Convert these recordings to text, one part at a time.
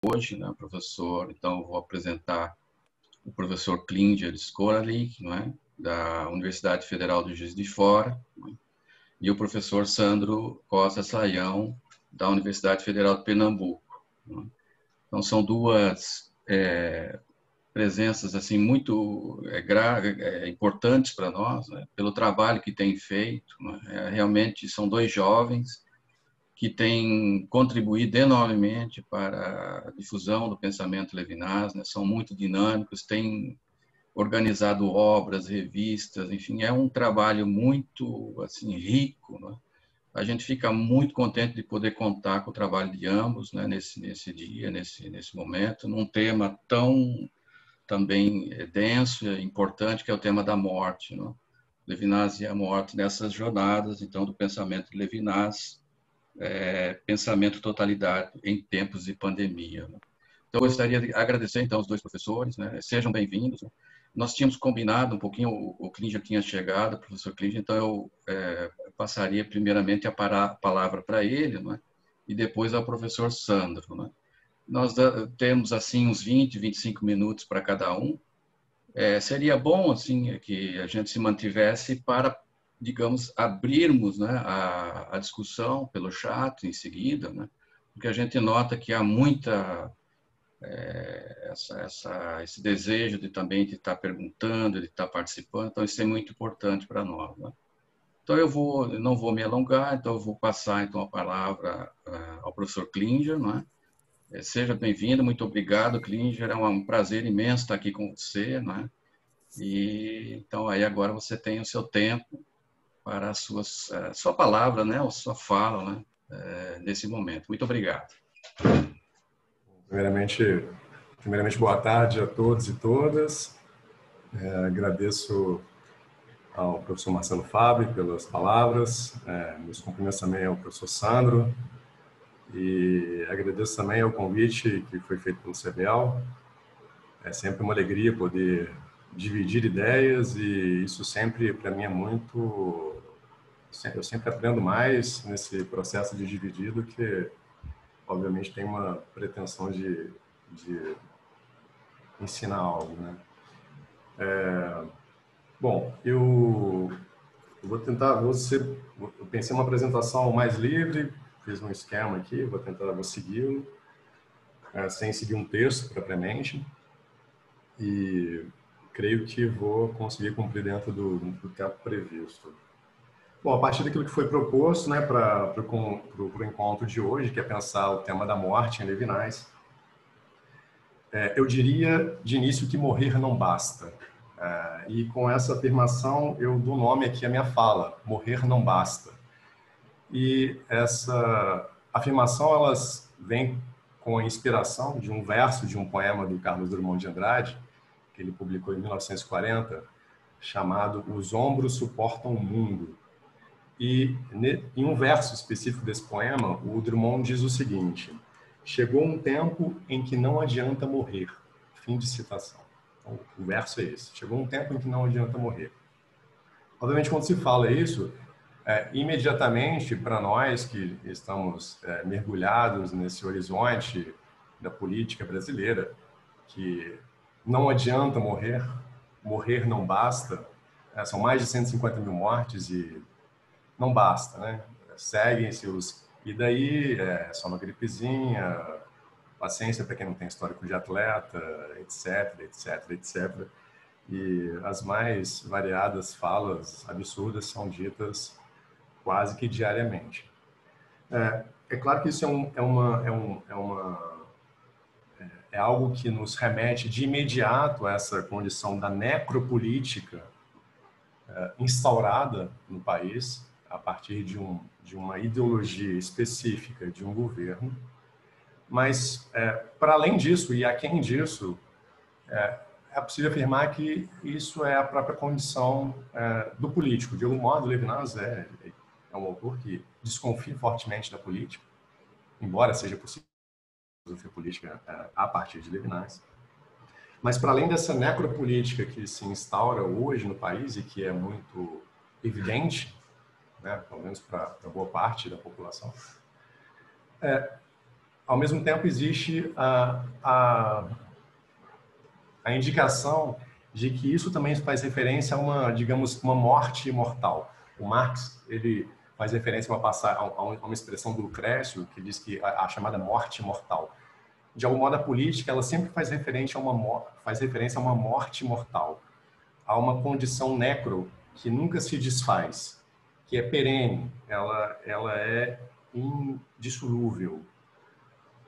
hoje, né, professor. Então, eu vou apresentar o professor Klinger Skoralik, não é, da Universidade Federal do Juiz de Fora, não é, e o professor Sandro Costa Sayão, da Universidade Federal de Pernambuco. Não é. Então, são duas presenças assim muito importantes para nós, né, pelo trabalho que têm feito. Né, realmente são dois jovens que têm contribuído enormemente para a difusão do pensamento Levinas, né, são muito dinâmicos, têm organizado obras, revistas, enfim, é um trabalho muito assim rico. Né. A gente fica muito contente de poder contar com o trabalho de ambos, né, nesse dia, nesse momento, num tema tão também denso e importante, que é o tema da morte, né? Levinas e a morte nessas jornadas, então, do pensamento de Levinas, pensamento totalitário em tempos de pandemia. Né? Então, eu gostaria de agradecer, então, os dois professores, né? Sejam bem-vindos. Né? Nós tínhamos combinado um pouquinho, o Klinger tinha chegado, o professor Klinger, então eu passaria primeiramente a palavra para ele, né? E depois ao professor Sandro, né? Nós temos assim uns 20, 25 minutos para cada um. Seria bom assim que a gente se mantivesse para, digamos, abrirmos, né, a discussão pelo chat em seguida, né, porque a gente nota que há muita esse desejo de também de estar perguntando, de estar participando, então isso é muito importante para nós. Né? Então eu não vou me alongar, então eu vou passar então a palavra ao professor Klinger, né? Seja bem-vindo, muito obrigado, Klinger, é um prazer imenso estar aqui com você, né? E então aí agora você tem o seu tempo para a sua palavra, né? A sua fala, né? Nesse momento. Muito obrigado. Primeiramente, boa tarde a todos e todas. Agradeço ao professor Marcelo Fábio pelas palavras. Meus cumprimentos também ao professor Sandro. E agradeço também ao convite que foi feito pelo CBL. É sempre uma alegria poder dividir ideias e isso sempre, para mim, é muito... Eu sempre aprendo mais nesse processo de dividir do que, obviamente, tem uma pretensão de ensinar algo, né? Bom, eu vou tentar... Eu pensei uma apresentação mais livre, fiz um esquema aqui, vou segui-lo, sem seguir um texto propriamente. E creio que vou conseguir cumprir dentro do tempo previsto. Bom, a partir daquilo que foi proposto, né, para o encontro de hoje, que é pensar o tema da morte em Levinas, eu diria de início que morrer não basta. E com essa afirmação eu dou nome aqui à minha fala, morrer não basta. E essa afirmação elas vem com a inspiração de um verso de um poema do Carlos Drummond de Andrade, que ele publicou em 1940, chamado Os Ombros Suportam o Mundo. E em um verso específico desse poema, o Drummond diz o seguinte: chegou um tempo em que não adianta morrer. Fim de citação. Então, o verso é esse: chegou um tempo em que não adianta morrer. Obviamente, quando se fala isso, imediatamente, para nós que estamos mergulhados nesse horizonte da política brasileira, que não adianta morrer, morrer não basta, são mais de 150 mil mortes e não basta, né? Seguem-se os... E daí, só uma gripezinha, paciência para quem não tem histórico de atleta, etc, etc, etc. E as mais variadas falas absurdas são ditas quase que diariamente. É claro que isso é algo que nos remete de imediato a essa condição da necropolítica instaurada no país a partir de uma ideologia específica de um governo. Mas, para além disso e aquém disso, é possível afirmar que isso é a própria condição do político. De algum modo, Levinas é um autor que desconfia fortemente da política, embora seja possível filosofia política a partir de Levinas. Mas, para além dessa necropolítica que se instaura hoje no país e que é muito evidente, né, pelo menos para boa parte da população, ao mesmo tempo, existe a indicação de que isso também faz referência a uma, digamos, uma morte imortal. O Marx, ele faz referência a uma expressão do Lucrécio, que diz que a chamada morte imortal. De algum modo, a política, ela sempre faz referência a uma morte mortal, a uma condição necro que nunca se desfaz, que é perene, ela é indissolúvel.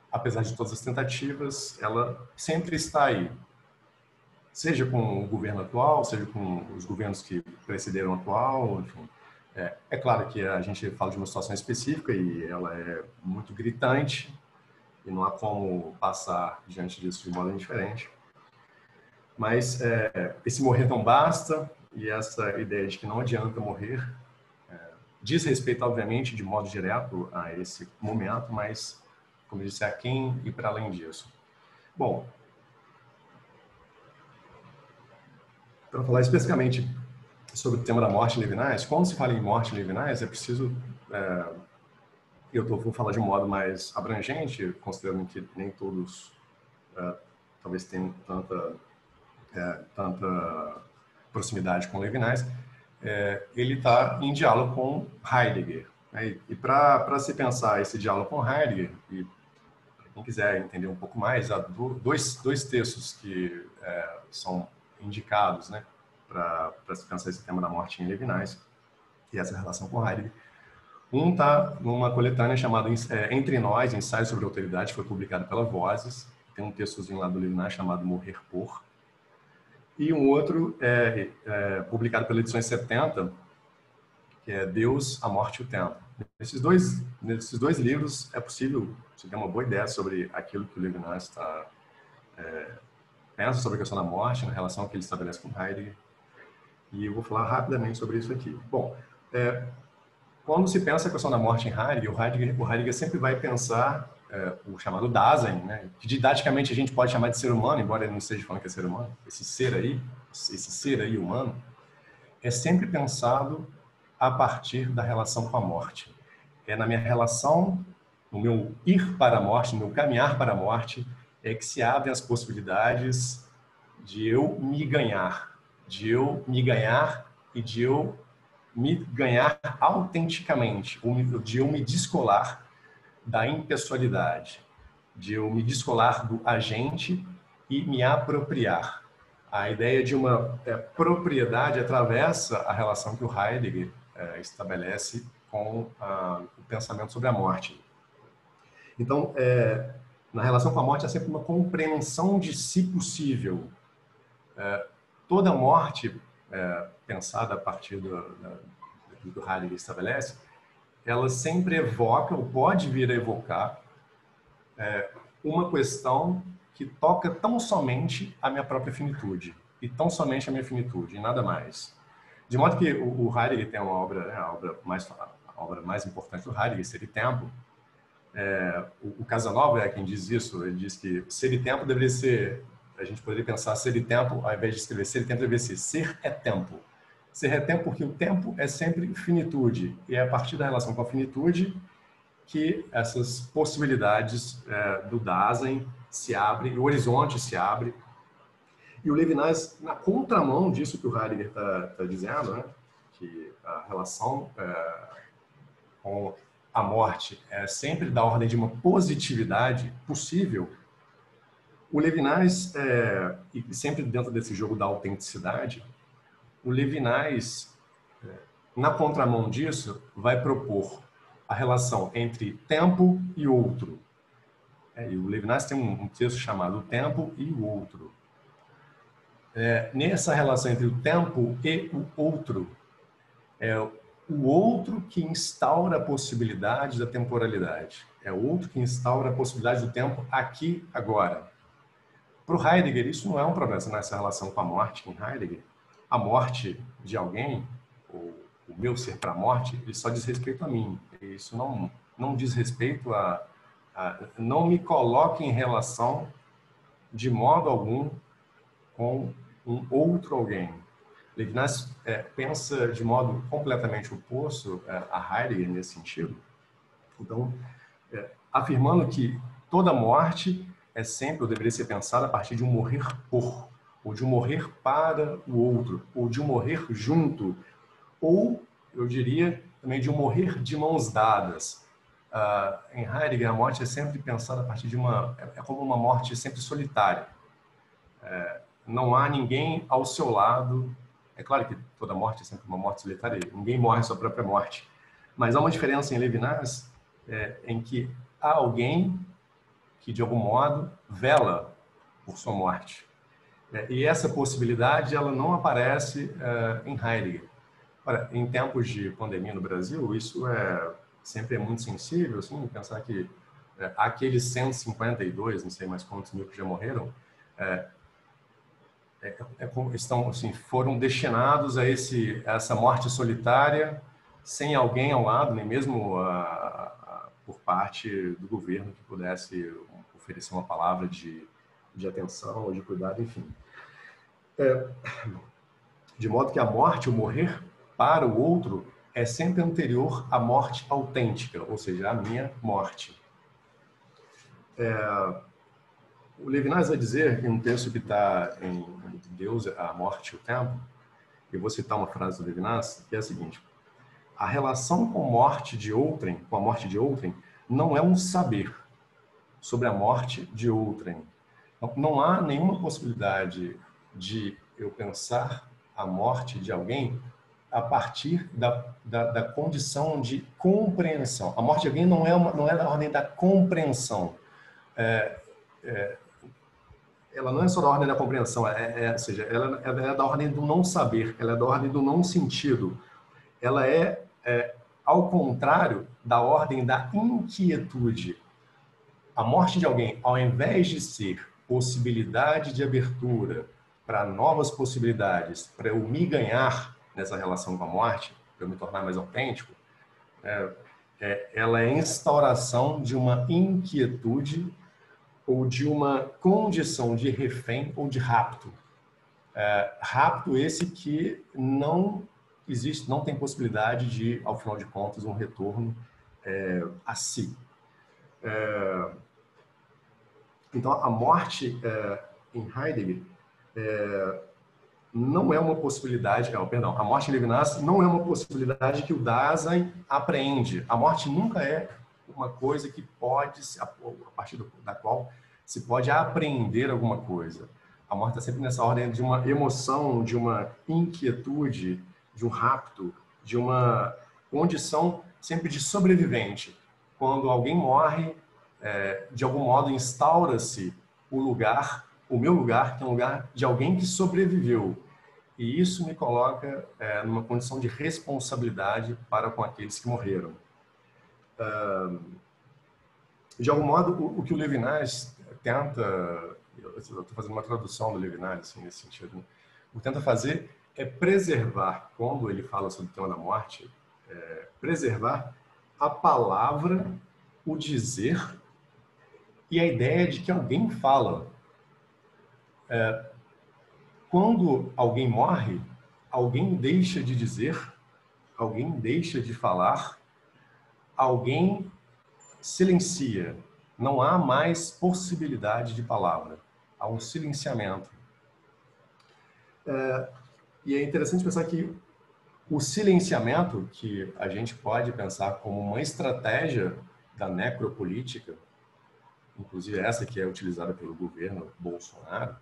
Apesar de todas as tentativas, ela sempre está aí. Seja com o governo atual, seja com os governos que precederam o atual, enfim. É claro que a gente fala de uma situação específica e ela é muito gritante, e não há como passar diante disso de modo indiferente. Mas esse morrer não basta, e essa ideia de que não adianta morrer diz respeito, obviamente, de modo direto a esse momento, mas, como eu disse, a quem e para além disso. Bom, para falar especificamente sobre o tema da morte em Levinas, quando se fala em morte em Levinas, é preciso... vou falar de um modo mais abrangente, considerando que nem todos talvez tenham tanta proximidade com Levinas. Ele está em diálogo com Heidegger. Né? E para se pensar esse diálogo com Heidegger, e para quem quiser entender um pouco mais, há dois textos que são indicados, né, para se pensar esse tema da morte em Levinas e essa relação com Heidegger. Um está numa coletânea chamada Entre Nós, Ensaios sobre a Autoridade, que foi publicado pela Vozes. Tem um textozinho lá do Levinas chamado Morrer Por. E um outro publicado pela edição 70, que é Deus, a Morte e o Tempo. Nesses dois livros é possível você ter uma boa ideia sobre aquilo que o Levinas pensa sobre a questão da morte, na relação que ele estabelece com Heidegger. E eu vou falar rapidamente sobre isso aqui. Bom, quando se pensa a questão da morte em Heidegger, o Heidegger sempre vai pensar o chamado Dasein, né? Que didaticamente a gente pode chamar de ser humano, embora ele não esteja falando que é ser humano. Esse ser aí humano, é sempre pensado a partir da relação com a morte. É na minha relação, no meu ir para a morte, no meu caminhar para a morte, é que se abrem as possibilidades de eu me ganhar e de eu me ganhar autenticamente, de eu me descolar da impessoalidade, de eu me descolar do agente e me apropriar. A ideia de uma propriedade atravessa a relação que o Heidegger estabelece com o pensamento sobre a morte. Então, na relação com a morte, há sempre uma compreensão de si possível. Toda morte pensada a partir do que o Heidegger estabelece, ela sempre evoca, ou pode vir a evocar, uma questão que toca tão somente a minha própria finitude, e tão somente a minha finitude, e nada mais. De modo que o Heidegger tem uma obra, né, a obra mais importante do Heidegger, Ser e Tempo. O Casanova é quem diz isso, ele diz que ser e tempo deveria ser, a gente poderia pensar ser e tempo, ao invés de escrever ser e tempo, deveria ser ser é tempo. Ser é tempo porque o tempo é sempre finitude, e é a partir da relação com a finitude que essas possibilidades do Dasein se abrem, o horizonte se abre. E o Levinas, na contramão disso que o Heidegger está dizendo, né, que a relação com a morte é sempre da ordem de uma positividade possível, o Levinas, e sempre dentro desse jogo da autenticidade, o Levinas, na contramão disso, vai propor a relação entre tempo e outro. E o Levinas tem um texto chamado O Tempo e o Outro. Nessa relação entre o tempo e o outro, é o outro que instaura a possibilidade da temporalidade. É o outro que instaura a possibilidade do tempo aqui, agora. Para o Heidegger, isso não é um problema nessa relação com a morte em Heidegger. A morte de alguém, ou o meu ser para a morte, ele só diz respeito a mim. Isso não diz respeito não me coloque em relação de modo algum com um outro alguém. Levinas pensa de modo completamente oposto a Heidegger nesse sentido. Então, afirmando que toda morte é sempre, ou deveria ser pensada a partir de um morrer por, ou de um morrer para o outro, ou de um morrer junto, ou, eu diria, também de um morrer de mãos dadas. Em Heidegger, a morte é sempre pensada a partir de é como uma morte sempre solitária. Não há ninguém ao seu lado. É claro que toda morte é sempre uma morte solitária, ninguém morre a sua própria morte. Mas há uma diferença em Levinas em que há alguém que, de algum modo, vela por sua morte. E essa possibilidade ela não aparece em Heidegger. Ora, em tempos de pandemia no Brasil, isso sempre é muito sensível, assim, pensar que aqueles 152, não sei mais quantos mil que já morreram, estão, assim, foram destinados a essa morte solitária, sem alguém ao lado, nem mesmo por parte do governo que pudesse oferecer uma palavra de atenção ou de cuidado, enfim. De modo que a morte, o morrer para o outro, é sempre anterior à morte autêntica, ou seja, à minha morte. O Levinas vai dizer, em um texto que está em Deus, a Morte e o Tempo, eu vou citar uma frase do Levinas, que é a seguinte: a relação com a morte de outrem, não é um saber sobre a morte de outrem. Não há nenhuma possibilidade de eu pensar a morte de alguém a partir da condição de compreensão. A morte de alguém não é da ordem da compreensão. Ela não é só da ordem da compreensão, ou seja, ela é da ordem do não saber, ela é da ordem do não sentido. Ela ao contrário da ordem da inquietude. A morte de alguém, ao invés de ser possibilidade de abertura para novas possibilidades, para eu me ganhar nessa relação com a morte, para eu me tornar mais autêntico, ela é a instauração de uma inquietude ou de uma condição de refém ou de rapto. Rapto esse que não existe, não tem possibilidade de, ao final de contas, um retorno a si. Então, a morte em Heidegger não é uma possibilidade, a morte em Levinas não é uma possibilidade que o Dasein apreende. A morte nunca é uma coisa que pode, a partir da qual se pode apreender alguma coisa. A morte está sempre nessa ordem de uma emoção, de uma inquietude, de um rapto, de uma condição sempre de sobrevivente. Quando alguém morre, de algum modo instaura-se o meu lugar, que é um lugar de alguém que sobreviveu. E isso me coloca numa condição de responsabilidade para com aqueles que morreram. De algum modo, o que o Levinas tenta, eu estou fazendo uma tradução do Levinas assim, nesse sentido, o que tenta fazer é preservar, quando ele fala sobre o tema da morte, preservar a palavra, o dizer e a ideia de que alguém fala. Quando alguém morre, alguém deixa de dizer, alguém deixa de falar, alguém silencia. Não há mais possibilidade de palavra. Há um silenciamento. E é interessante pensar que o silenciamento, que a gente pode pensar como uma estratégia da necropolítica, inclusive essa que é utilizada pelo governo Bolsonaro,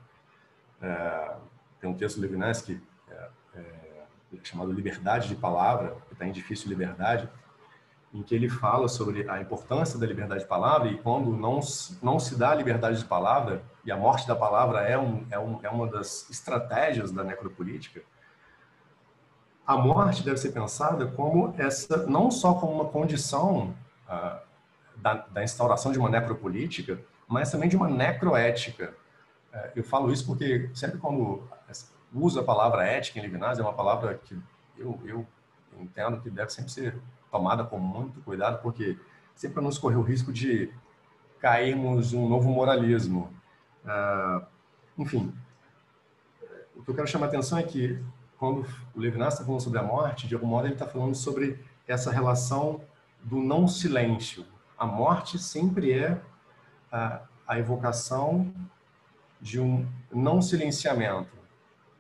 tem um texto do Levinas que é chamado Liberdade de Palavra, que está em Difícil Liberdade, em que ele fala sobre a importância da liberdade de palavra e quando não se dá a liberdade de palavra, e a morte da palavra é uma das estratégias da necropolítica, a morte deve ser pensada como não só como uma condição da instauração de uma necropolítica, mas também de uma necroética. Eu falo isso porque sempre quando uso a palavra ética em Levinas, é uma palavra que eu entendo que deve sempre ser tomada com muito cuidado, porque sempre para não correr o risco de cairmos em um novo moralismo. Enfim, o que eu quero chamar a atenção é que quando o Levinas está falando sobre a morte, de algum modo ele está falando sobre essa relação do não silêncio. A morte sempre é a evocação de um não silenciamento,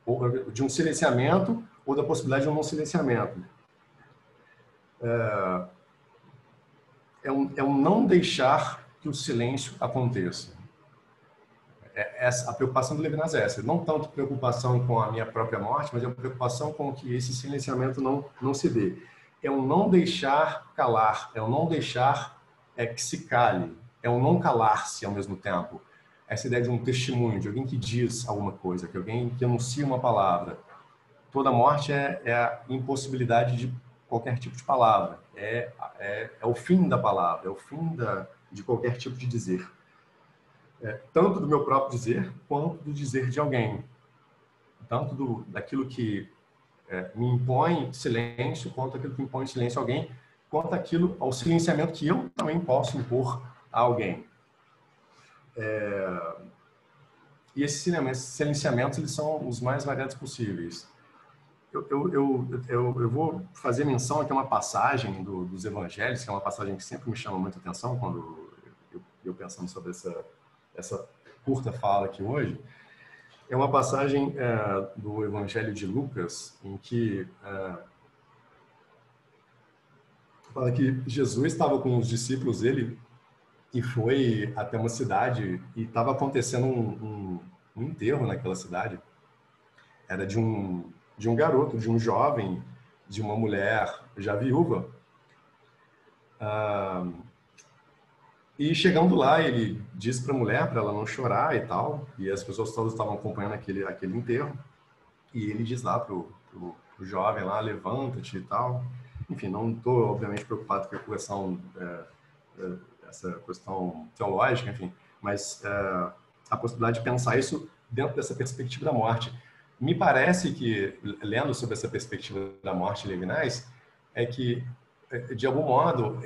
ou de um silenciamento ou da possibilidade de um não silenciamento. É um não deixar que o silêncio aconteça. A preocupação do Levinas é essa. Não tanto preocupação com a minha própria morte, mas é uma preocupação com que esse silenciamento não se dê. É um não deixar calar, é um não deixar que se cale, é um não calar-se ao mesmo tempo. Essa ideia de um testemunho, de alguém que diz alguma coisa, de alguém que anuncia uma palavra. Toda morte é a impossibilidade de qualquer tipo de palavra. É o fim da palavra, é o fim de qualquer tipo de dizer. Tanto do meu próprio dizer, quanto do dizer de alguém. Tanto daquilo que me impõe silêncio, quanto aquilo que impõe silêncio a alguém, quanto ao silenciamento que eu também posso impor a alguém. E esses silenciamentos, eles são os mais variados possíveis. Eu vou fazer menção aqui a uma passagem dos Evangelhos, que é uma passagem que sempre me chama muita atenção quando eu pensando sobre essa curta fala aqui hoje. É uma passagem do Evangelho de Lucas, em que fala que Jesus estava com os discípulos dele e foi até uma cidade e estava acontecendo um enterro naquela cidade. Era de um garoto, de um jovem, de uma mulher já viúva. E chegando lá, ele disse para a mulher para ela não chorar e tal, e as pessoas todas estavam acompanhando aquele enterro, e ele diz lá pro jovem lá, levanta-te e tal. Enfim, não estou obviamente preocupado com essa questão teológica, enfim, mas a possibilidade de pensar isso dentro dessa perspectiva da morte. Me parece que, lendo sobre essa perspectiva da morte Levinas, é que, de algum modo,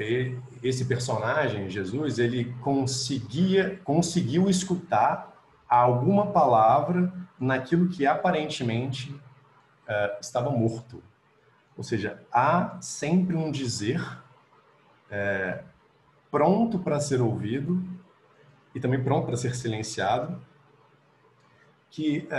esse personagem, Jesus, ele conseguiu escutar alguma palavra naquilo que aparentemente estava morto. Ou seja, há sempre um dizer pronto para ser ouvido e também pronto para ser silenciado, que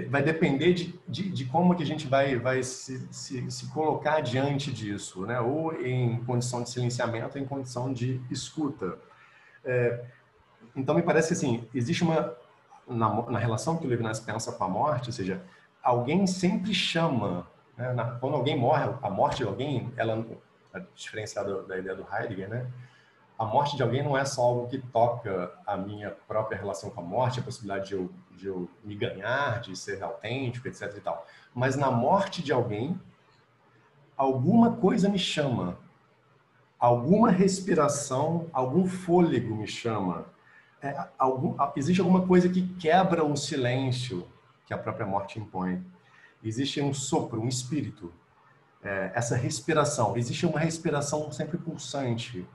vai depender de como que a gente vai se colocar diante disso, né? Ou em condição de silenciamento, ou em condição de escuta. Então, me parece que assim, existe na relação que o Levinas pensa com a morte, ou seja, alguém sempre chama, né? Quando alguém morre, a morte de alguém, ela, diferenciada da ideia do Heidegger, né? A morte de alguém não é só algo que toca a minha própria relação com a morte, a possibilidade de eu me ganhar, de ser autêntico, etc. e tal. Mas na morte de alguém, alguma coisa me chama, alguma respiração, algum fôlego me chama. Existe alguma coisa que quebra o silêncio que a própria morte impõe. Existe um sopro, um espírito. Essa respiração. Existe uma respiração sempre pulsante,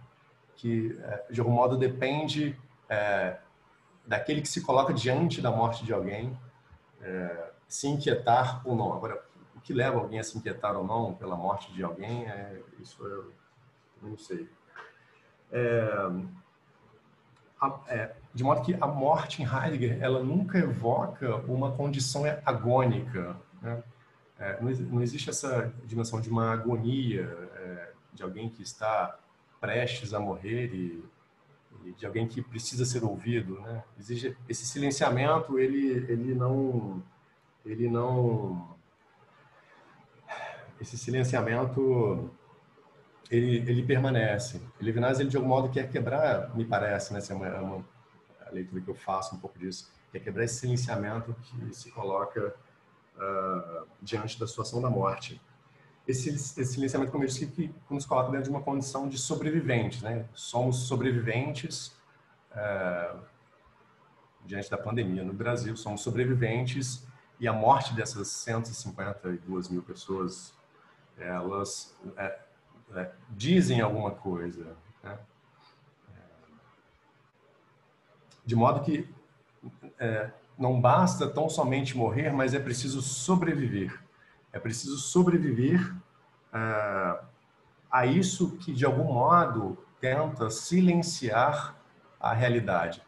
que, de algum modo, depende daquele que se coloca diante da morte de alguém, se inquietar ou não. Agora, o que leva alguém a se inquietar ou não pela morte de alguém, isso eu não sei. De modo que a morte em Heidegger, ela nunca evoca uma condição agônica, né? Não existe essa dimensão de uma agonia, de alguém que está prestes a morrer e de alguém que precisa ser ouvido, né? Exige esse silenciamento, esse silenciamento ele permanece. Levinas, ele de algum modo quer quebrar, me parece, né? Essa é uma leitura que eu faço um pouco disso, quer quebrar esse silenciamento que se coloca diante da situação da morte. Esse silenciamento, como eu disse, que nos coloca dentro de uma condição de sobreviventes, né? Somos sobreviventes diante da pandemia no Brasil, somos sobreviventes, e a morte dessas 152 mil pessoas, elas dizem alguma coisa, né? De modo que não basta tão somente morrer, mas é preciso sobreviver. É preciso sobreviver a isso que, de algum modo, tenta silenciar a realidade.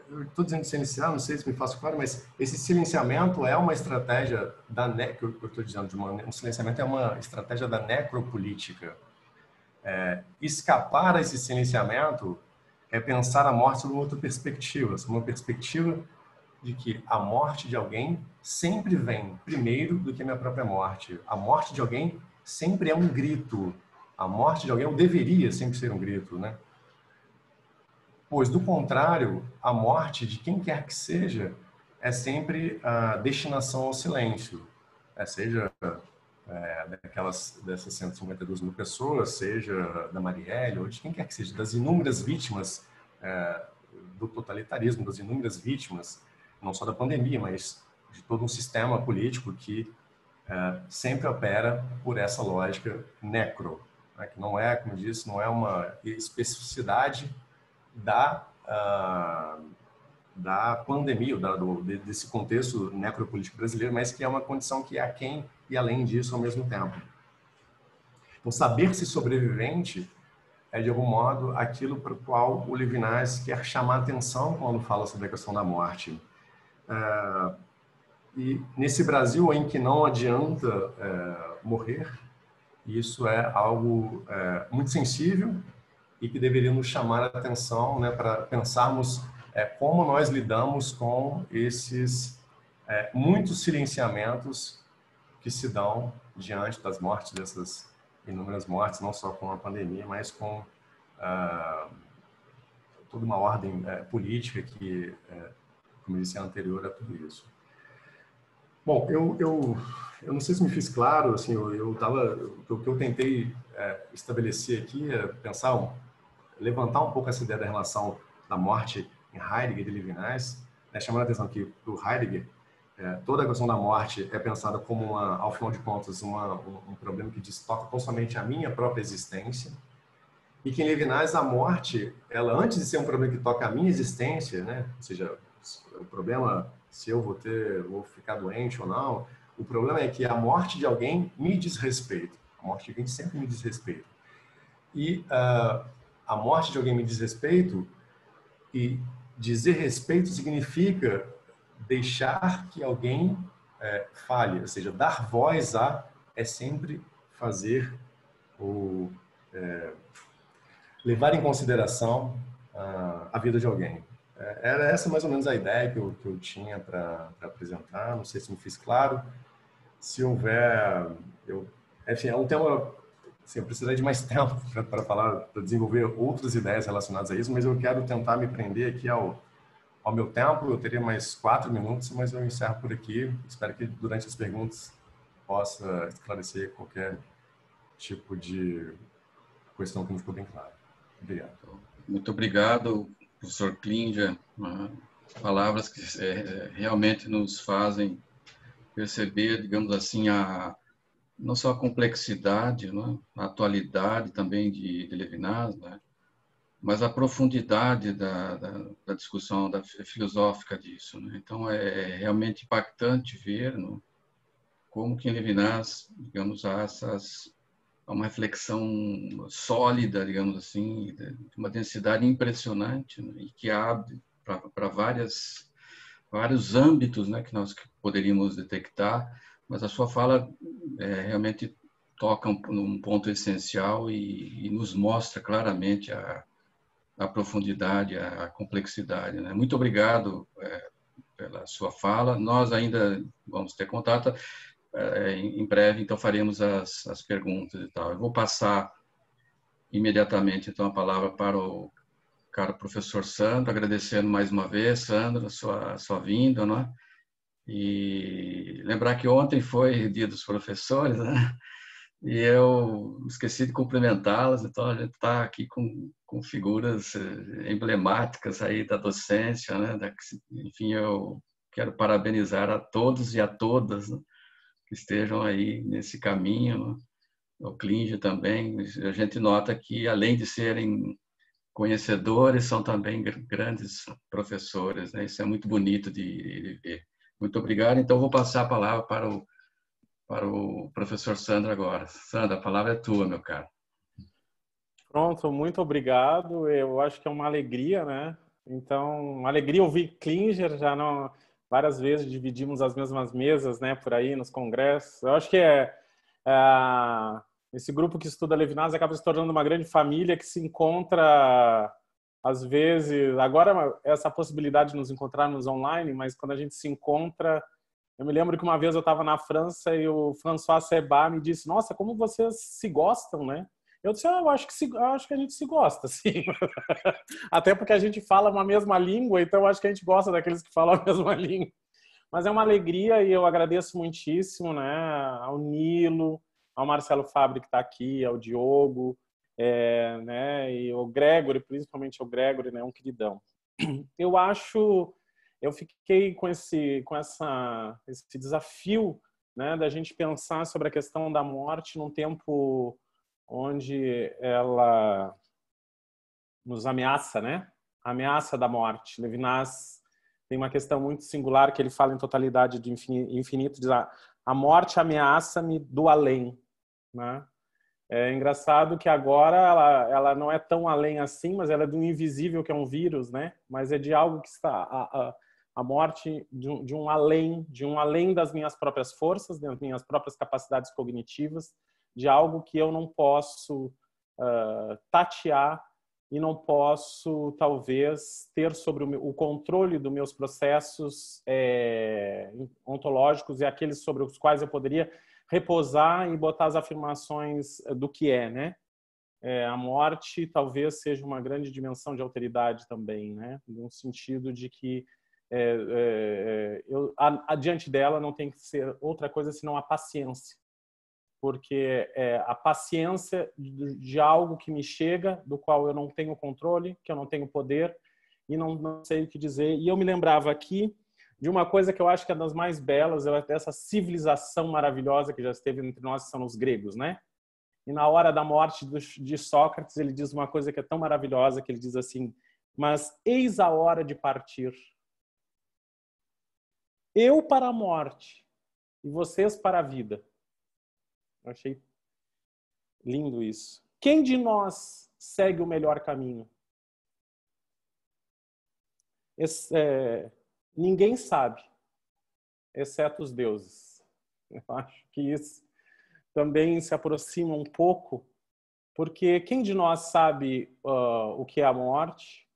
Eu estou dizendo silenciar, não sei se me faço claro, mas esse silenciamento é uma estratégia que eu estou dizendo, um silenciamento é uma estratégia da necropolítica. Escapar a esse silenciamento é pensar a morte sob uma outra perspectiva, sob uma perspectiva de que a morte de alguém sempre vem primeiro do que a minha própria morte. A morte de alguém sempre é um grito. A morte de alguém, ou deveria sempre ser um grito, né? Pois, do contrário, a morte de quem quer que seja é sempre a destinação ao silêncio. Seja dessas 152 mil pessoas, seja da Marielle, ou de quem quer que seja, das inúmeras vítimas do totalitarismo, das inúmeras vítimas, não só da pandemia, mas de todo um sistema político que sempre opera por essa lógica necro, né? Que não é, como eu disse, não é uma especificidade da pandemia, desse contexto necropolítico brasileiro, mas que é uma condição que é aquém e além disso ao mesmo tempo. Então, saber-se sobrevivente é, de algum modo, aquilo para o qual o Levinas quer chamar atenção quando fala sobre a questão da morte. E nesse Brasil em que não adianta morrer, isso é algo muito sensível e que deveria nos chamar a atenção, né, para pensarmos como nós lidamos com esses muitos silenciamentos que se dão diante das mortes, dessas inúmeras mortes, não só com a pandemia, mas com toda uma ordem política que, como eu disse, é anterior a tudo isso. Bom, eu não sei se me fiz claro, assim, o que eu tentei estabelecer aqui é pensar, levantar um pouco essa ideia da relação da morte em Heidegger e de Levinas, chamando a atenção que, para o Heidegger, toda a questão da morte é pensada como, ao final de contas, um problema que toca tão somente a minha própria existência, e que em Levinas a morte, ela antes de ser um problema que toca a minha existência, né, ou seja, o problema se eu vou ficar doente ou não, o problema é que a morte de alguém me diz respeito. A morte de alguém sempre me diz respeito. E a morte de alguém me diz respeito, e dizer respeito significa deixar que alguém fale, ou seja, dar voz a é sempre fazer ou levar em consideração a vida de alguém. Era essa mais ou menos a ideia que eu tinha para apresentar. Não sei se me fiz claro. Se houver... enfim, é um tema... Assim, eu precisaria de mais tempo para falar, para desenvolver outras ideias relacionadas a isso, mas eu quero tentar me prender aqui ao meu tempo. Eu teria mais 4 minutos, mas eu encerro por aqui. Espero que durante as perguntas possa esclarecer qualquer tipo de questão que não ficou bem clara. Obrigado. Muito obrigado, professor Klinger. Palavras que realmente nos fazem perceber, digamos assim, não só a complexidade, né, a atualidade também de Levinas, né, mas a profundidade da discussão filosófica disso. Né? Então, é realmente impactante ver, né, como que em Levinas, digamos, há uma reflexão sólida, digamos assim, de uma densidade impressionante, né, e que abre para vários âmbitos, né, que nós poderíamos detectar, mas a sua fala realmente toca um ponto essencial e nos mostra claramente a profundidade, a complexidade. Né? Muito obrigado pela sua fala. Nós ainda vamos ter contato em breve, então faremos as perguntas e tal. Eu vou passar imediatamente então a palavra para o caro professor Sandro, agradecendo mais uma vez, Sandro, a sua vinda, né? E lembrar que ontem foi o Dia dos Professores, né? E eu esqueci de cumprimentá-las, então a gente está aqui com figuras emblemáticas aí da docência, né? Enfim, eu quero parabenizar a todos e a todas, né, que estejam aí nesse caminho, né? O Klinger também. A gente nota que, além de serem conhecedores, são também grandes professores, né? Isso é muito bonito de ver. Muito obrigado. Então, vou passar a palavra para o professor Sandro agora. Sandro, a palavra é tua, meu caro. Pronto, muito obrigado. Eu acho que é uma alegria, né? Então, uma alegria ouvir Klinger, já não várias vezes dividimos as mesmas mesas, né, por aí nos congressos. Eu acho que esse grupo que estuda Levinas acaba se tornando uma grande família que se encontra às vezes, agora essa possibilidade de nos encontrarmos online, mas quando a gente se encontra, eu me lembro que uma vez eu estava na França e o François Seba me disse: "Nossa, como vocês se gostam, né?" Eu disse: "Eu acho que a gente se gosta, sim." Até porque a gente fala uma mesma língua, então eu acho que a gente gosta daqueles que falam a mesma língua. Mas é uma alegria e eu agradeço muitíssimo, né, ao Nilo, ao Marcelo Fabre que está aqui, ao Diogo, né, e o Gregory, principalmente o Gregory, né, um queridão. Eu fiquei com esse desafio, né, da gente pensar sobre a questão da morte num tempo onde ela nos ameaça, né? A ameaça da morte. Levinas tem uma questão muito singular que ele fala em Totalidade do Infinito, diz: a morte ameaça-me do além, né? É engraçado que agora ela não é tão além assim, mas ela é do invisível, que é um vírus, né? Mas é de algo que está a morte de um além das minhas próprias forças, das minhas próprias capacidades cognitivas, de algo que eu não posso tatear e não posso, talvez, ter sobre o controle dos meus processos ontológicos e aqueles sobre os quais eu poderia repousar e botar as afirmações do que é, né? A morte talvez seja uma grande dimensão de alteridade também, né? No sentido de que adiante dela não tem que ser outra coisa senão a paciência, porque a paciência de algo que me chega, do qual eu não tenho controle, que eu não tenho poder e não sei o que dizer. E eu me lembrava aqui de uma coisa que eu acho que é das mais belas, dessa civilização maravilhosa que já esteve entre nós, que são os gregos, né? E na hora da morte de Sócrates, ele diz uma coisa que é tão maravilhosa, que ele diz assim: "Mas eis a hora de partir. Eu para a morte e vocês para a vida." Eu achei lindo isso. Quem de nós segue o melhor caminho? Ninguém sabe, exceto os deuses. Eu acho que isso também se aproxima um pouco, porque quem de nós sabe o que é a morte?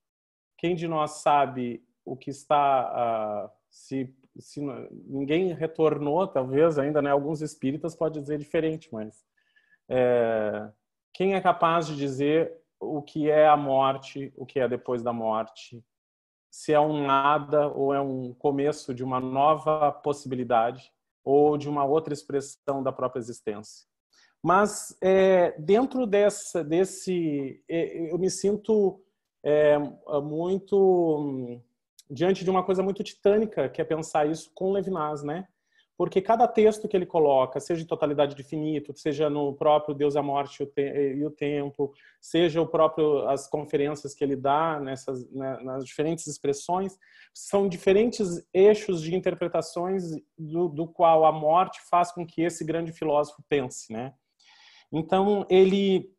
Quem de nós sabe o que está... se ninguém retornou, talvez ainda, né? Alguns espíritas podem dizer diferente, mas quem é capaz de dizer o que é a morte, o que é depois da morte? Se é um nada ou é um começo de uma nova possibilidade ou de uma outra expressão da própria existência. Mas dentro desse eu me sinto muito diante de uma coisa muito titânica, que é pensar isso com Levinas, né? Porque cada texto que ele coloca, seja em Totalidade do Infinito, seja no próprio Deus, a Morte e o Tempo, seja as conferências que ele dá nas diferentes expressões, são diferentes eixos de interpretações do qual a morte faz com que esse grande filósofo pense, né? Então, ele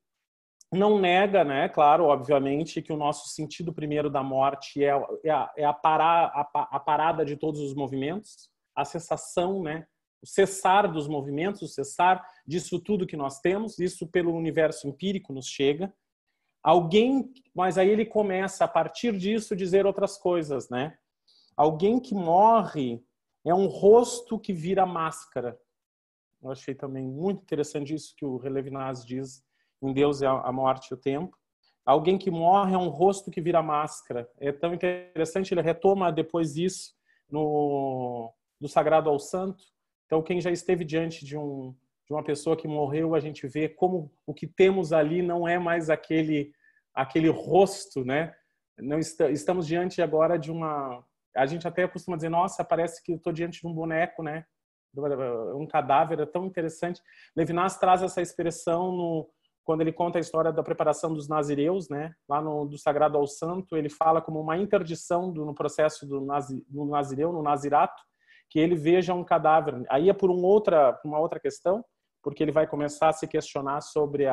não nega, né, claro, obviamente, que o nosso sentido primeiro da morte é a parada de todos os movimentos, a cessação, né, o cessar dos movimentos, o cessar disso tudo que nós temos, isso pelo universo empírico nos chega. Mas aí ele começa, a partir disso, dizer outras coisas, né? Alguém que morre é um rosto que vira máscara. Eu achei também muito interessante isso que o Levinas diz em Deus é a Morte e o Tempo. Alguém que morre é um rosto que vira máscara. É tão interessante, ele retoma depois isso do Sagrado ao Santo. Então, quem já esteve diante de uma pessoa que morreu, a gente vê como o que temos ali não é mais aquele rosto, né? Não estamos diante agora de uma... A gente até costuma dizer, nossa, parece que estou diante de um boneco, né? Um cadáver, é tão interessante. Levinas traz essa expressão quando ele conta a história da preparação dos nazireus, né? Lá do Sagrado ao Santo, ele fala como uma interdição no processo do nazireu, no nazirato, que ele veja um cadáver. Aí é por uma outra questão, porque ele vai começar a se questionar sobre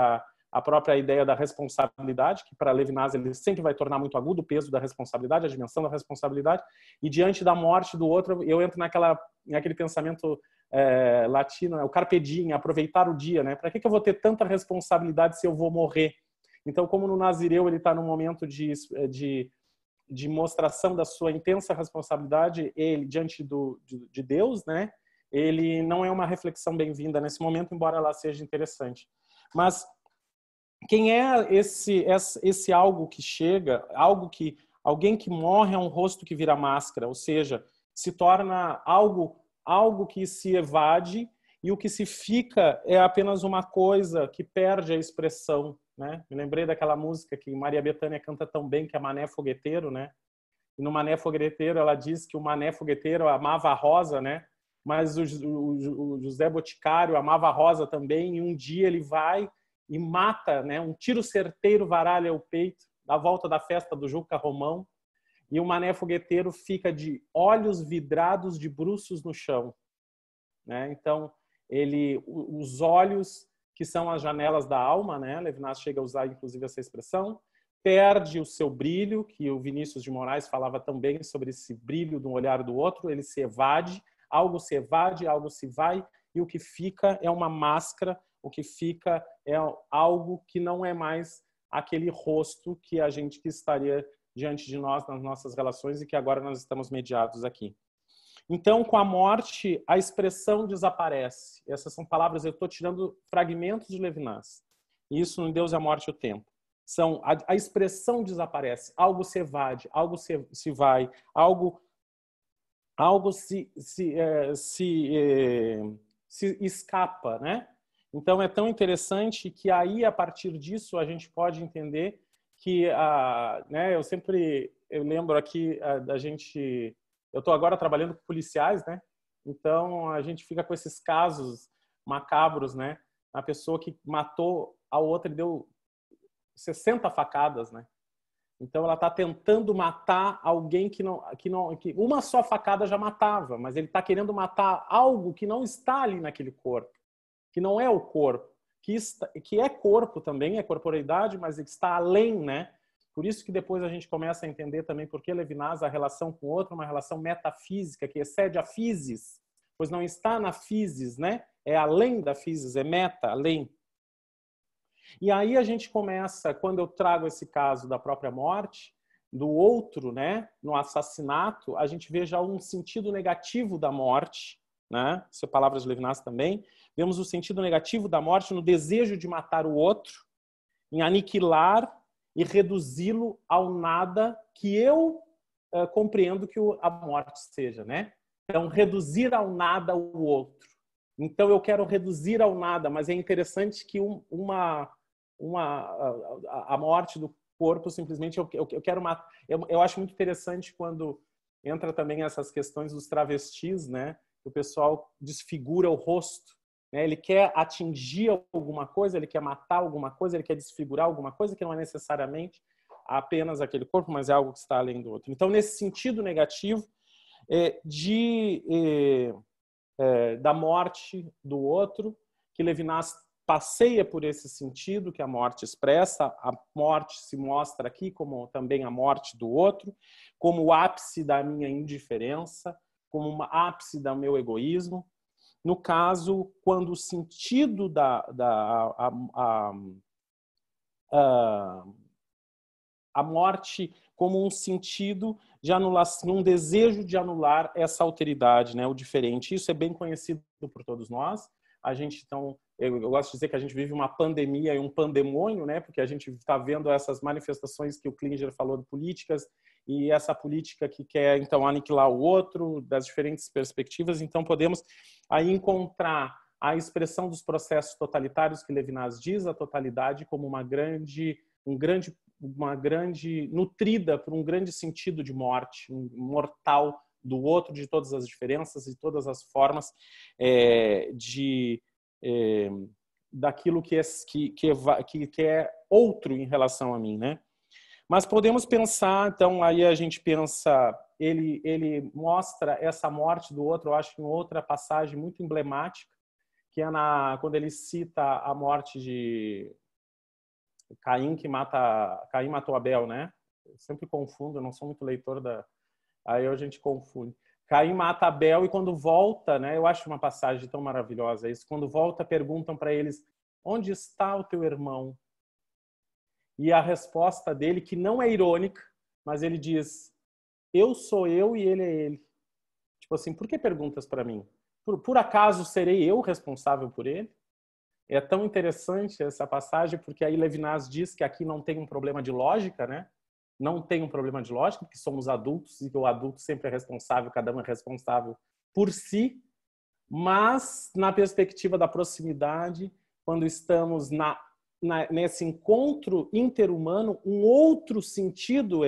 a própria ideia da responsabilidade, que para Levinas ele sempre vai tornar muito agudo o peso da responsabilidade, a dimensão da responsabilidade, e diante da morte do outro, eu entro naquele pensamento latino, o carpe diem, aproveitar o dia, né? Para que eu vou ter tanta responsabilidade se eu vou morrer? Então, como no Nazireu ele está num momento de mostração da sua intensa responsabilidade, ele diante de Deus, né? Ele não é uma reflexão bem-vinda nesse momento, embora ela seja interessante. Mas quem é esse algo que chega, alguém que morre é um rosto que vira máscara, ou seja, se torna algo que se evade, e o que se fica é apenas uma coisa que perde a expressão, né? Me lembrei daquela música que Maria Bethânia canta tão bem, que é Mané Fogueteiro, né? E no Mané Fogueteiro ela diz que o Mané Fogueteiro amava a rosa, né? Mas o José Boticário amava a rosa também, e um dia ele vai e mata, né? Um tiro certeiro varalha o peito, da volta da festa do Juca Romão, e o Mané Fogueteiro fica de olhos vidrados de bruços no chão, né? Então, os olhos, que são as janelas da alma, né? Levinas chega a usar, inclusive, essa expressão, perde o seu brilho, que o Vinícius de Moraes falava também sobre esse brilho do olhar do outro, ele se evade, algo se vai, e o que fica é uma máscara, o que fica é algo que não é mais aquele rosto que estaria diante de nós nas nossas relações e que agora nós estamos mediados aqui. Então, com a morte, a expressão desaparece. Essas são palavras, eu estou tirando fragmentos de Levinas. Isso em Deus, a Morte e o Tempo. A expressão desaparece, algo se evade, algo se vai, algo se escapa, né? Então, é tão interessante que aí, a partir disso, a gente pode entender que, né, eu lembro aqui da gente... Eu estou agora trabalhando com policiais, né? Então, a gente fica com esses casos macabros, né? A pessoa que matou a outra e deu 60 facadas, né? Então, ela está tentando matar alguém que uma só facada já matava, mas ele está querendo matar algo que não está ali naquele corpo, que não é o corpo, que é corpo também, é corporeidade, mas que está além, né? Por isso que depois a gente começa a entender também por que Levinas, a relação com o outro, é uma relação metafísica, que excede a physis, pois não está na physis, né? É além da physis, é meta, além. E aí a gente começa, quando eu trago esse caso da própria morte, do outro, né? No assassinato, a gente vê já um sentido negativo da morte, né? Isso é palavras de Levinas também. Vemos o sentido negativo da morte no desejo de matar o outro, em aniquilar e reduzi-lo ao nada que eu compreendo que a morte seja, né? Então, reduzir ao nada o outro. Então, eu quero reduzir ao nada, mas é interessante que a morte do corpo, simplesmente, eu quero matar. Eu acho muito interessante quando entra também essas questões dos travestis, né? O pessoal desfigura o rosto. Ele quer atingir alguma coisa, ele quer matar alguma coisa, ele quer desfigurar alguma coisa que não é necessariamente apenas aquele corpo, mas é algo que está além do outro. Então, nesse sentido negativo da morte do outro, que Levinas passeia por esse sentido que a morte expressa, a morte se mostra aqui como também a morte do outro, como o ápice da minha indiferença, como um ápice do meu egoísmo. No caso, quando o sentido a morte como um sentido de anulação, um desejo de anular essa alteridade, né, o diferente. Isso é bem conhecido por todos nós. A gente, então, eu gosto de dizer que a gente vive uma pandemia e um pandemônio, né, porque a gente está vendo essas manifestações que o Klinger falou de políticas, e essa política que quer, então, aniquilar o outro, das diferentes perspectivas. Então, podemos aí encontrar a expressão dos processos totalitários que Levinas diz, a totalidade como uma grande nutrida por um grande sentido de morte, um mortal do outro, de todas as diferenças e todas as formas daquilo que é outro em relação a mim, né? Mas podemos pensar, então, aí a gente pensa, ele mostra essa morte do outro, eu acho que em outra passagem muito emblemática, que é quando ele cita a morte Caim matou Abel, né? Eu sempre confundo, eu não sou muito leitor aí a gente confunde. Caim mata Abel e quando volta, né? Eu acho uma passagem tão maravilhosa isso. Quando volta, perguntam para eles: onde está o teu irmão? E a resposta dele, que não é irônica, mas ele diz: eu sou eu e ele é ele. Tipo assim, por que perguntas para mim? Por acaso serei eu responsável por ele? É tão interessante essa passagem, porque aí Levinas diz que aqui não tem um problema de lógica, né? Não tem um problema de lógica, porque somos adultos e o adulto sempre é responsável, cada um é responsável por si, mas na perspectiva da proximidade, quando estamos nesse encontro interhumano, um outro sentido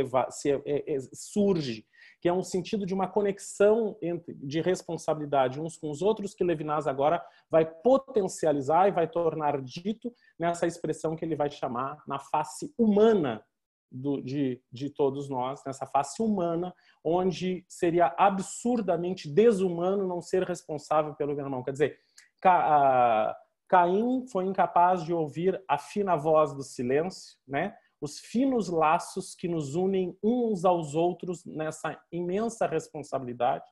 surge, que é um sentido de uma conexão de responsabilidade uns com os outros, que Levinas agora vai potencializar e vai tornar dito nessa expressão que ele vai chamar na face humana de todos nós, nessa face humana, onde seria absurdamente desumano não ser responsável pelo meu irmão. Quer dizer, Caim foi incapaz de ouvir a fina voz do silêncio, né? Os finos laços que nos unem uns aos outros nessa imensa responsabilidade,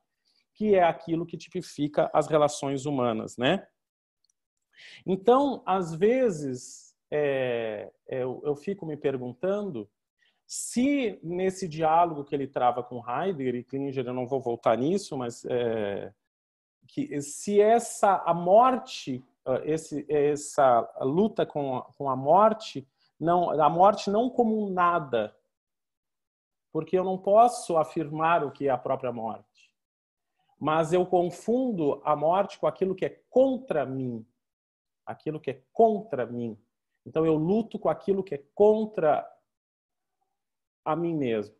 que é aquilo que tipifica as relações humanas, né? Então, às vezes, eu fico me perguntando se nesse diálogo que ele trava com Heidegger e Klinger, eu não vou voltar nisso, mas se a morte, essa luta com a morte não como um nada, porque eu não posso afirmar o que é a própria morte, mas eu confundo a morte com aquilo que é contra mim, aquilo que é contra mim. Então eu luto com aquilo que é contra a mim mesmo.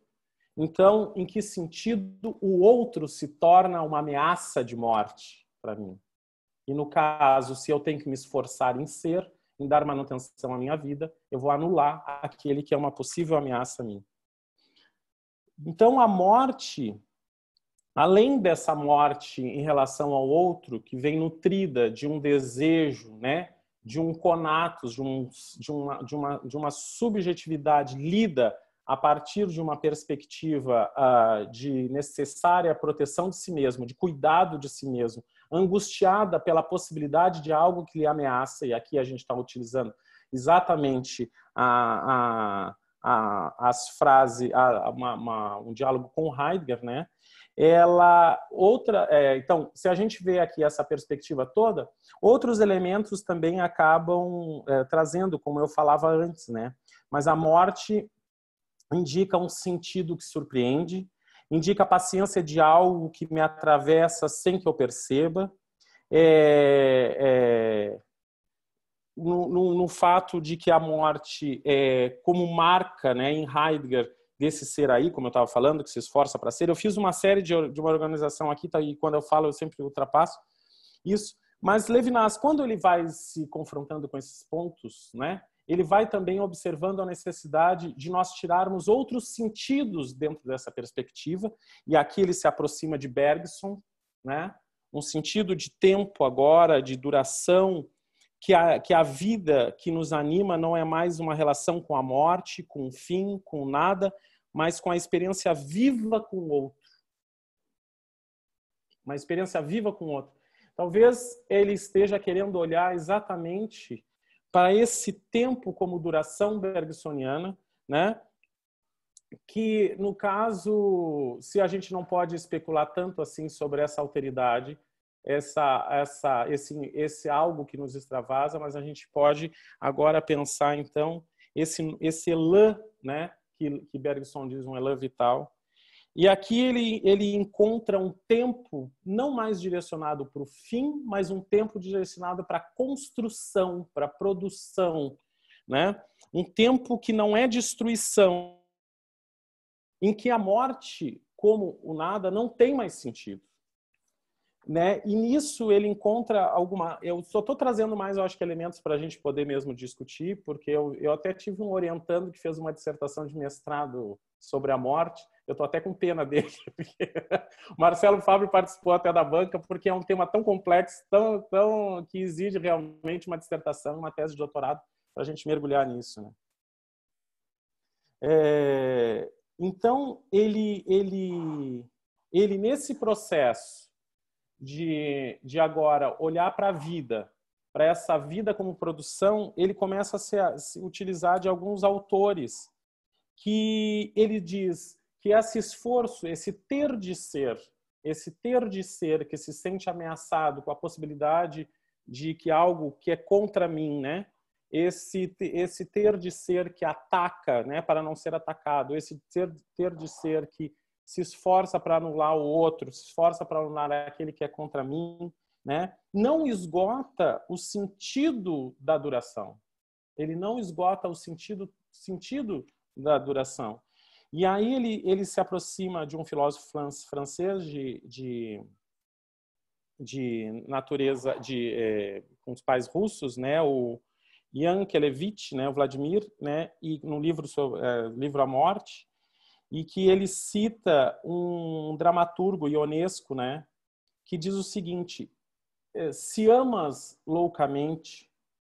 Então, em que sentido o outro se torna uma ameaça de morte para mim? E no caso, se eu tenho que me esforçar em dar manutenção à minha vida, eu vou anular aquele que é uma possível ameaça a mim. Então, a morte, além dessa morte em relação ao outro, que vem nutrida de um desejo, né, de um conatos, de uma subjetividade lida a partir de uma perspectiva de necessária proteção de si mesmo, de cuidado de si mesmo, angustiada pela possibilidade de algo que lhe ameaça, e aqui a gente está utilizando exatamente as frases, um diálogo com Heidegger, né? Então, se a gente vê aqui essa perspectiva toda, outros elementos também acabam trazendo, como eu falava antes, né? Mas a morte indica um sentido que surpreende, indica a paciência de algo que me atravessa sem que eu perceba, no fato de que a morte como marca, né, em Heidegger, desse ser aí, como eu estava falando, que se esforça para ser. Eu fiz uma série de uma organização aqui, tá, e quando eu falo eu sempre ultrapasso isso, mas Levinas, quando ele vai se confrontando com esses pontos, né, ele vai também observando a necessidade de nós tirarmos outros sentidos dentro dessa perspectiva, e aqui ele se aproxima de Bergson, né? Um sentido de tempo agora, de duração, que a vida que nos anima não é mais uma relação com a morte, com o fim, com nada, mas com a experiência viva com o outro. Uma experiência viva com o outro. Talvez ele esteja querendo olhar exatamente para esse tempo como duração bergsoniana, né? Que, no caso, se a gente não pode especular tanto assim sobre essa alteridade, esse algo que nos extravasa, mas a gente pode agora pensar, então, esse elan, né? Que Bergson diz, um elan vital. E aqui ele encontra um tempo não mais direcionado para o fim, mas um tempo direcionado para a construção, para a produção, né? Um tempo que não é destruição, em que a morte, como o nada, não tem mais sentido, né? E nisso ele encontra alguma... Eu só estou trazendo mais, eu acho que elementos para a gente poder mesmo discutir, porque eu até tive um orientando que fez uma dissertação de mestrado sobre a morte. Eu estou até com pena dele, porque o Marcelo Fábio participou até da banca, porque é um tema tão complexo, tão que exige realmente uma dissertação, uma tese de doutorado, para a gente mergulhar nisso, né? Então, ele nesse processo de agora olhar para a vida, para essa vida como produção, ele começa a se utilizar de alguns autores que ele diz que esse esforço, esse ter de ser que se sente ameaçado com a possibilidade de que algo que é contra mim, né? Esse ter de ser que ataca, né, para não ser atacado, esse ter de ser que se esforça para anular o outro, se esforça para anular aquele que é contra mim, né? Não esgota o sentido da duração. Ele não esgota o sentido da duração. E aí ele se aproxima de um filósofo francês de natureza, com os pais russos, né? O Yankelevich, né? O Vladimir, né? E no livro A Morte, e que ele cita um dramaturgo ionesco, né? Que diz o seguinte: se amas loucamente,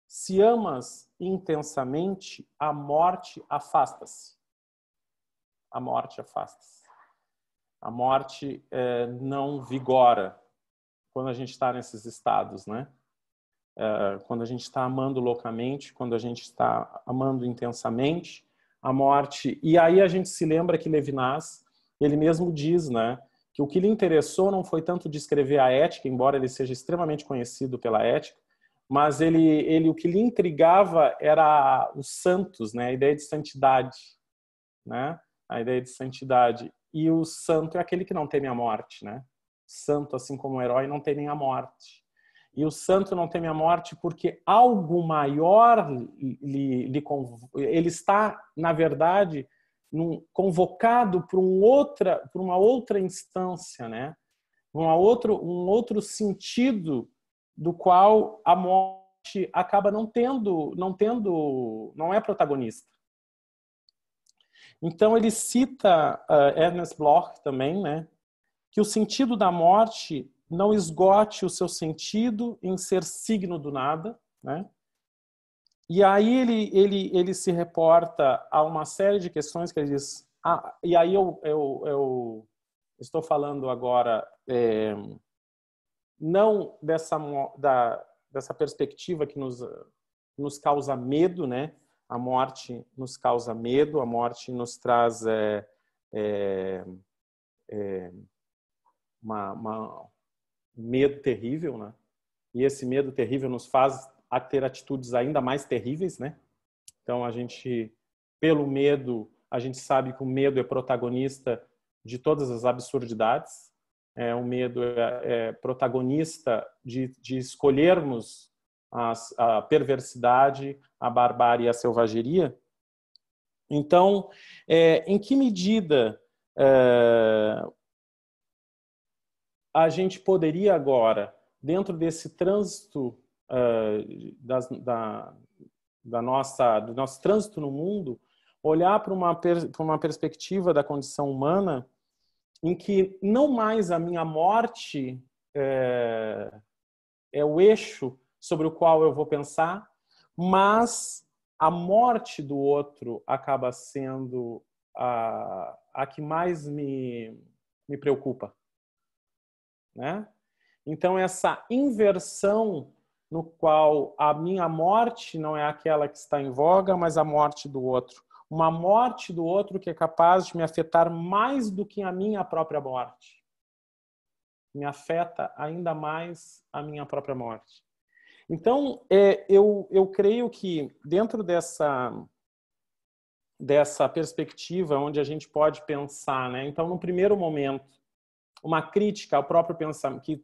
se amas intensamente, a morte afasta-se. A morte afasta-se. A morte não vigora quando a gente está nesses estados, né? Quando a gente está amando loucamente, quando a gente está amando intensamente, a morte... E aí a gente se lembra que Levinas, ele mesmo diz, né, que o que lhe interessou não foi tanto descrever a ética, embora ele seja extremamente conhecido pela ética, mas o que lhe intrigava era os santos, né, a ideia de santidade, né? A ideia de santidade. E o santo é aquele que não teme a morte, né? Santo, assim como o herói, não teme a morte. E o santo não teme a morte porque algo maior ele está, na verdade, convocado para uma outra instância, né? Um outro sentido do qual a morte acaba não é protagonista. Então ele cita Ernest Bloch também, né, que o sentido da morte não esgote o seu sentido em ser signo do nada, né? E aí ele se reporta a uma série de questões que ele diz. E aí eu estou falando agora não dessa perspectiva que nos causa medo, né? A morte nos causa medo, a morte nos traz medo terrível, né? E esse medo terrível nos faz a ter atitudes ainda mais terríveis, né? Então pelo medo, a gente sabe que o medo é protagonista de todas as absurdidades. O medo é protagonista de escolhermos a perversidade, a barbárie e a selvageria. Então, em que medida a gente poderia agora, dentro desse trânsito do nosso trânsito no mundo, olhar para uma perspectiva da condição humana em que não mais a minha morte é o eixo sobre o qual eu vou pensar, mas a morte do outro acaba sendo a que mais me preocupa, né? Então, essa inversão no qual a minha morte não é aquela que está em voga, mas a morte do outro. Uma morte do outro que é capaz de me afetar mais do que a minha própria morte. Me afeta ainda mais a minha própria morte. Então, eu creio que dentro dessa perspectiva onde a gente pode pensar, né? Então, no primeiro momento, uma crítica ao próprio pensamento, que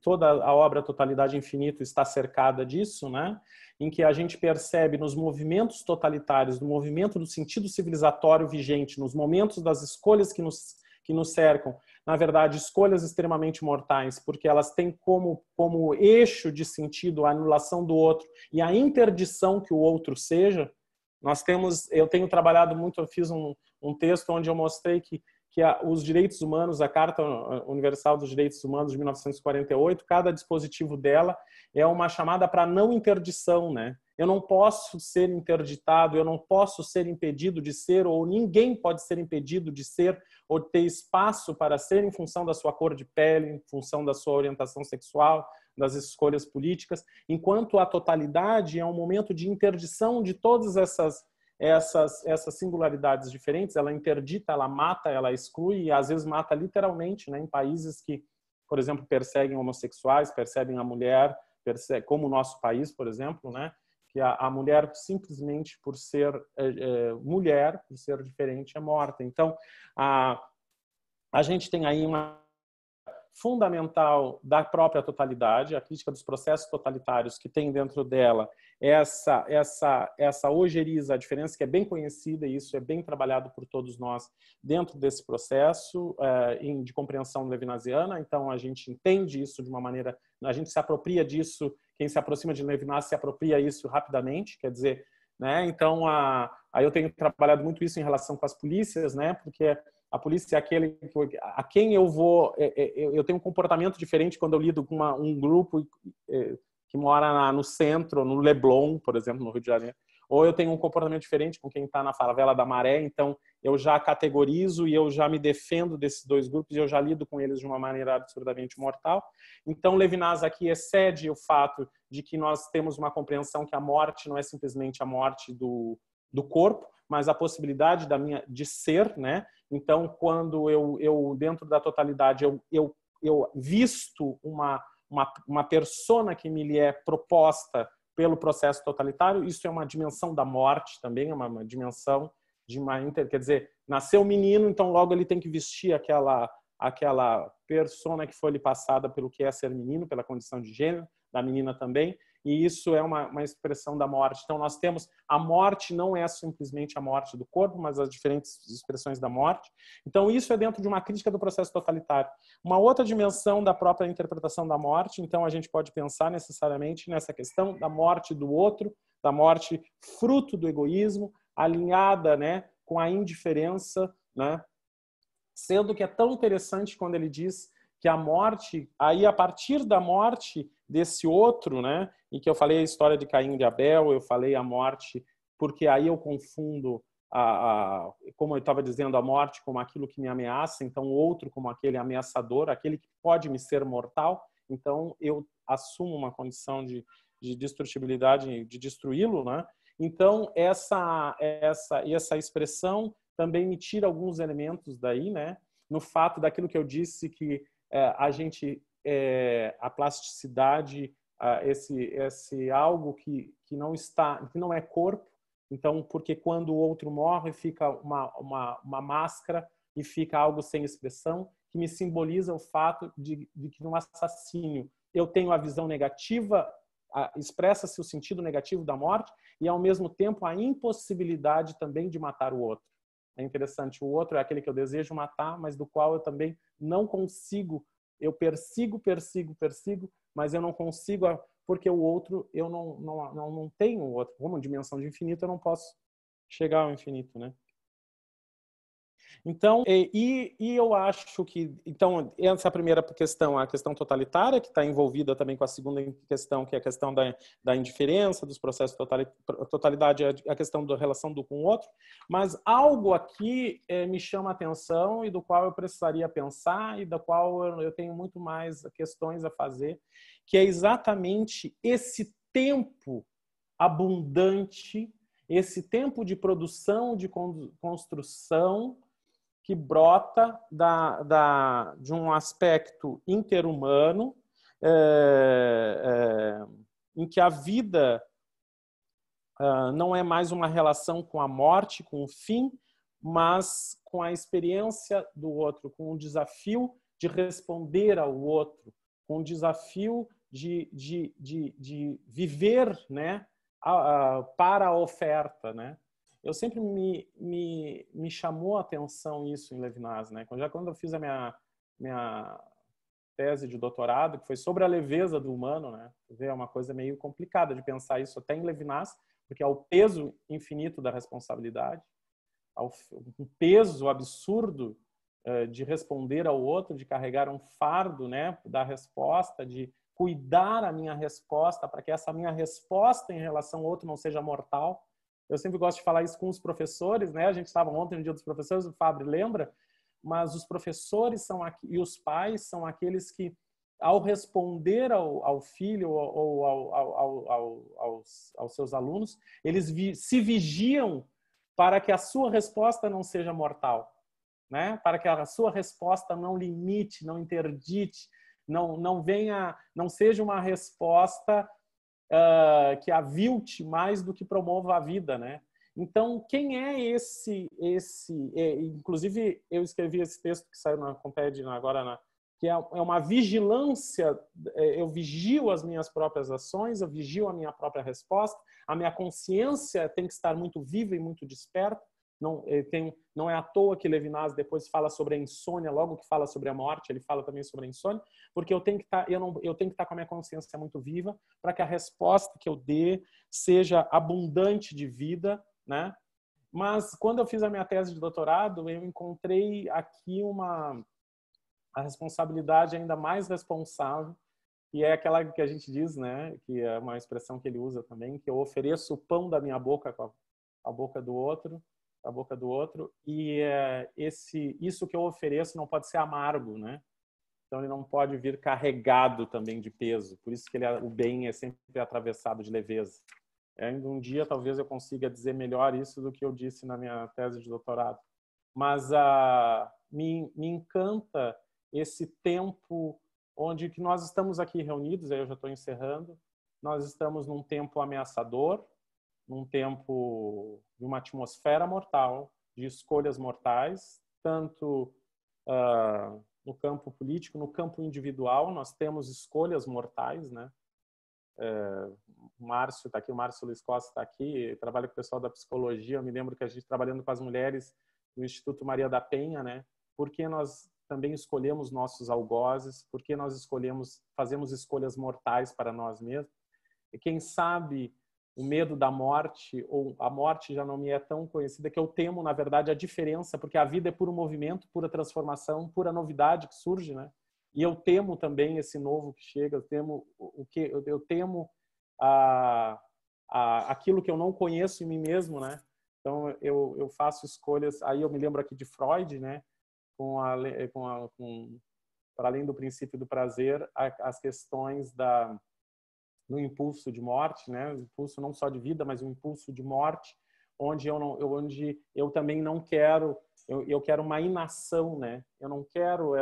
toda a obra Totalidade Infinito está cercada disso, né? Em que a gente percebe nos movimentos totalitários, no movimento do sentido civilizatório vigente, nos momentos das escolhas que nos cercam, na verdade, escolhas extremamente mortais, porque elas têm como eixo de sentido a anulação do outro e a interdição que o outro seja. Eu tenho trabalhado muito, eu fiz um texto onde eu mostrei que que os direitos humanos, a Carta Universal dos Direitos Humanos de 1948, cada dispositivo dela é uma chamada para não interdição, né? Eu não posso ser interditado, eu não posso ser impedido de ser, ou ninguém pode ser impedido de ser ou ter espaço para ser em função da sua cor de pele, em função da sua orientação sexual, das escolhas políticas, enquanto a totalidade é um momento de interdição de todas essas singularidades diferentes. Ela interdita, ela mata, ela exclui, e às vezes mata literalmente, né? Em países que, por exemplo, perseguem homossexuais, perseguem a mulher, como o nosso país, por exemplo, né? Que a mulher, simplesmente por ser mulher, por ser diferente, é morta. Então, a gente tem aí uma fundamental da própria totalidade, a crítica dos processos totalitários que tem dentro dela essa ojeriza, a diferença que é bem conhecida, e isso é bem trabalhado por todos nós dentro desse processo de compreensão levinasiana. Então, a gente entende isso de uma maneira, a gente se apropria disso, quem se aproxima de Levinas se apropria isso rapidamente, quer dizer, né? Então, aí eu tenho trabalhado muito isso em relação com as polícias, né? Porque a polícia é aquele a quem eu vou... Eu tenho um comportamento diferente quando eu lido com um grupo que mora no centro, no Leblon, por exemplo, no Rio de Janeiro. Ou eu tenho um comportamento diferente com quem está na favela da Maré. Então, eu já categorizo e eu já me defendo desses dois grupos e eu já lido com eles de uma maneira absurdamente mortal. Então, Levinas aqui excede o fato de que nós temos uma compreensão que a morte não é simplesmente a morte do corpo, mas a possibilidade de ser, né? Então, quando eu dentro da totalidade, eu visto uma persona que me é proposta pelo processo totalitário, isso é uma dimensão da morte também, é uma dimensão de quer dizer, nasceu menino, então logo ele tem que vestir aquela persona que foi lhe passada pelo que é ser menino, pela condição de gênero, da menina também, e isso é uma expressão da morte. Então nós temos, a morte não é simplesmente a morte do corpo, mas as diferentes expressões da morte. Então isso é dentro de uma crítica do processo totalitário. Uma outra dimensão da própria interpretação da morte, então a gente pode pensar necessariamente nessa questão da morte do outro, da morte fruto do egoísmo, alinhada, né, com a indiferença, né? Sendo que é tão interessante quando ele diz que a morte, aí a partir da morte desse outro, né, em que eu falei a história de Caim e de Abel, eu falei a morte, porque aí eu confundo, como eu estava dizendo, a morte como aquilo que me ameaça, então o outro como aquele ameaçador, aquele que pode me ser mortal, então eu assumo uma condição de destrutibilidade, de destruí-lo, né? Então essa expressão também me tira alguns elementos daí, né? No fato daquilo que eu disse, que a plasticidade, esse algo que não é corpo. Então, porque quando o outro morre, fica uma máscara e fica algo sem expressão, que me simboliza o fato de que no assassínio eu tenho a visão negativa, expressa-se o sentido negativo da morte e, ao mesmo tempo, a impossibilidade também de matar o outro. É interessante, o outro é aquele que eu desejo matar, mas do qual eu também não consigo. Eu persigo, mas eu não consigo, porque o outro, eu não tenho o outro. Como dimensão de infinito, eu não posso chegar ao infinito, né? Então, eu acho que, então, essa primeira questão, a questão totalitária, que está envolvida também com a segunda questão, que é a questão da indiferença, dos processos totalidade, a questão da relação com o outro, mas algo aqui me chama a atenção e do qual eu precisaria pensar e da qual eu tenho muito mais questões a fazer, que é exatamente esse tempo abundante, esse tempo de produção, de construção, que brota de um aspecto interhumano, em que a vida não é mais uma relação com a morte, com o fim, mas com a experiência do outro, com o desafio de responder ao outro, com o desafio de viver, né, para a oferta, né? Eu sempre me chamou a atenção isso em Levinas, né? Quando eu fiz a minha tese de doutorado, que foi sobre a leveza do humano, né? É uma coisa meio complicada de pensar isso até em Levinas, porque é o peso infinito da responsabilidade, o peso absurdo de responder ao outro, de carregar um fardo, né, da resposta, de cuidar a minha resposta para que essa minha resposta em relação ao outro não seja mortal. Eu sempre gosto de falar isso com os professores, né? A gente estava ontem no Dia dos Professores, o Fábio lembra, mas os professores e os pais são aqueles que, ao responder ao filho ou aos seus alunos, eles se vigiam para que a sua resposta não seja mortal, né? Para que a sua resposta não limite, não interdite, não seja uma resposta que avilte mais do que promova a vida, né? Então, quem é inclusive, eu escrevi esse texto que saiu na Comped agora, que é uma vigilância, eu vigio as minhas próprias ações, eu vigio a minha própria resposta, a minha consciência tem que estar muito viva e muito desperta. Não é à toa que Levinas depois fala sobre a insônia, logo que fala sobre a morte, ele fala também sobre a insônia, porque eu tenho que estar com a minha consciência muito viva para que a resposta que eu dê seja abundante de vida, né? Mas quando eu fiz a minha tese de doutorado, eu encontrei aqui a responsabilidade ainda mais responsável, e é aquela que a gente diz, né, que é uma expressão que ele usa também, que eu ofereço o pão da minha boca com a boca do outro, e isso que eu ofereço não pode ser amargo, né? Então ele não pode vir carregado também de peso. Por isso que o bem é sempre atravessado de leveza. Ainda um dia talvez eu consiga dizer melhor isso do que eu disse na minha tese de doutorado. Mas me encanta esse tempo onde que nós estamos aqui reunidos, aí eu já estou encerrando, nós estamos num tempo ameaçador, num tempo de uma atmosfera mortal, de escolhas mortais, tanto no campo político, no campo individual, nós temos escolhas mortais, né? O Márcio está aqui, o Márcio Luiz Costa está aqui, trabalha com o pessoal da psicologia, eu me lembro que a gente trabalhando com as mulheres no Instituto Maria da Penha, né? Porque nós também escolhemos nossos algozes, porque nós fazemos escolhas mortais para nós mesmos, e quem sabe o medo da morte, ou a morte já não me é tão conhecida, que eu temo, na verdade, a diferença, porque a vida é puro movimento, pura transformação, pura novidade que surge, né? E eu temo também esse novo que chega, eu temo aquilo que eu não conheço em mim mesmo, né? Então eu faço escolhas, aí eu me lembro aqui de Freud, né? Para além do princípio do prazer, as questões no impulso de morte, né? O impulso não só de vida, mas o impulso de morte, onde eu também não quero, eu quero uma inação, né? Eu não quero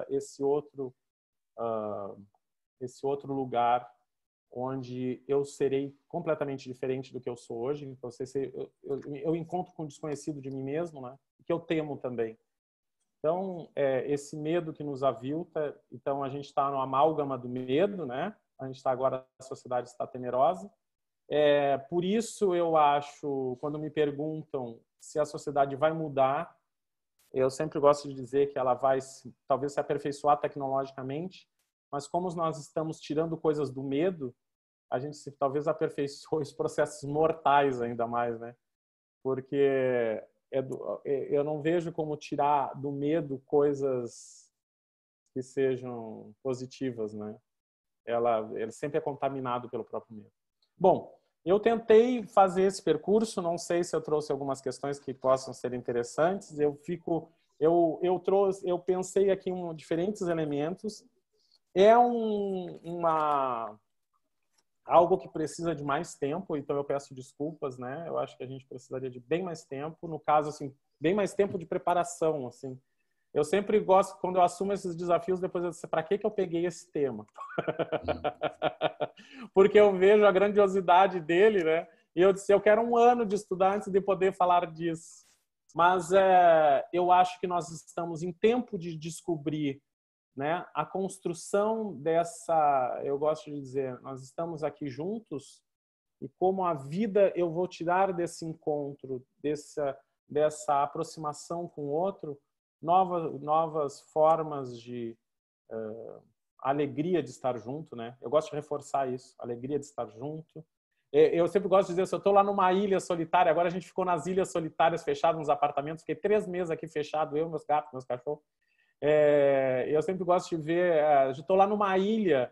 esse outro lugar onde eu serei completamente diferente do que eu sou hoje. Então, eu encontro com o desconhecido de mim mesmo, né? Que eu temo também. Então, esse medo que nos avilta, então a gente está no amálgama do medo, né? A gente está agora, a sociedade está temerosa. Por isso, eu acho, quando me perguntam se a sociedade vai mudar, eu sempre gosto de dizer que ela vai, talvez, se aperfeiçoar tecnologicamente, mas como nós estamos tirando coisas do medo, a gente talvez aperfeiçoe os processos mortais ainda mais, né? Porque eu não vejo como tirar do medo coisas que sejam positivas, né? Ele sempre é contaminado pelo próprio medo. Bom, eu tentei fazer esse percurso, não sei se eu trouxe algumas questões que possam ser interessantes. Eu pensei aqui em diferentes elementos. É algo que precisa de mais tempo, então eu peço desculpas, né? Eu acho que a gente precisaria de bem mais tempo, no caso, assim, bem mais tempo de preparação, assim. Eu sempre gosto, quando eu assumo esses desafios, depois eu disse, para que eu peguei esse tema? Porque eu vejo a grandiosidade dele, né? E eu disse, eu quero 1 ano de estudar antes de poder falar disso. Mas eu acho que nós estamos em tempo de descobrir, né, a construção eu gosto de dizer, nós estamos aqui juntos e como a vida eu vou tirar desse encontro, dessa aproximação com o outro, novas formas de alegria de estar junto, né? Eu gosto de reforçar isso, alegria de estar junto, Eu sempre gosto de dizer, se eu estou lá numa ilha solitária, agora a gente ficou nas ilhas solitárias, fechado nos apartamentos, fiquei 3 meses aqui fechado, eu, meus gatos, meus cachorros. Eu sempre gosto de ver, estou lá numa ilha,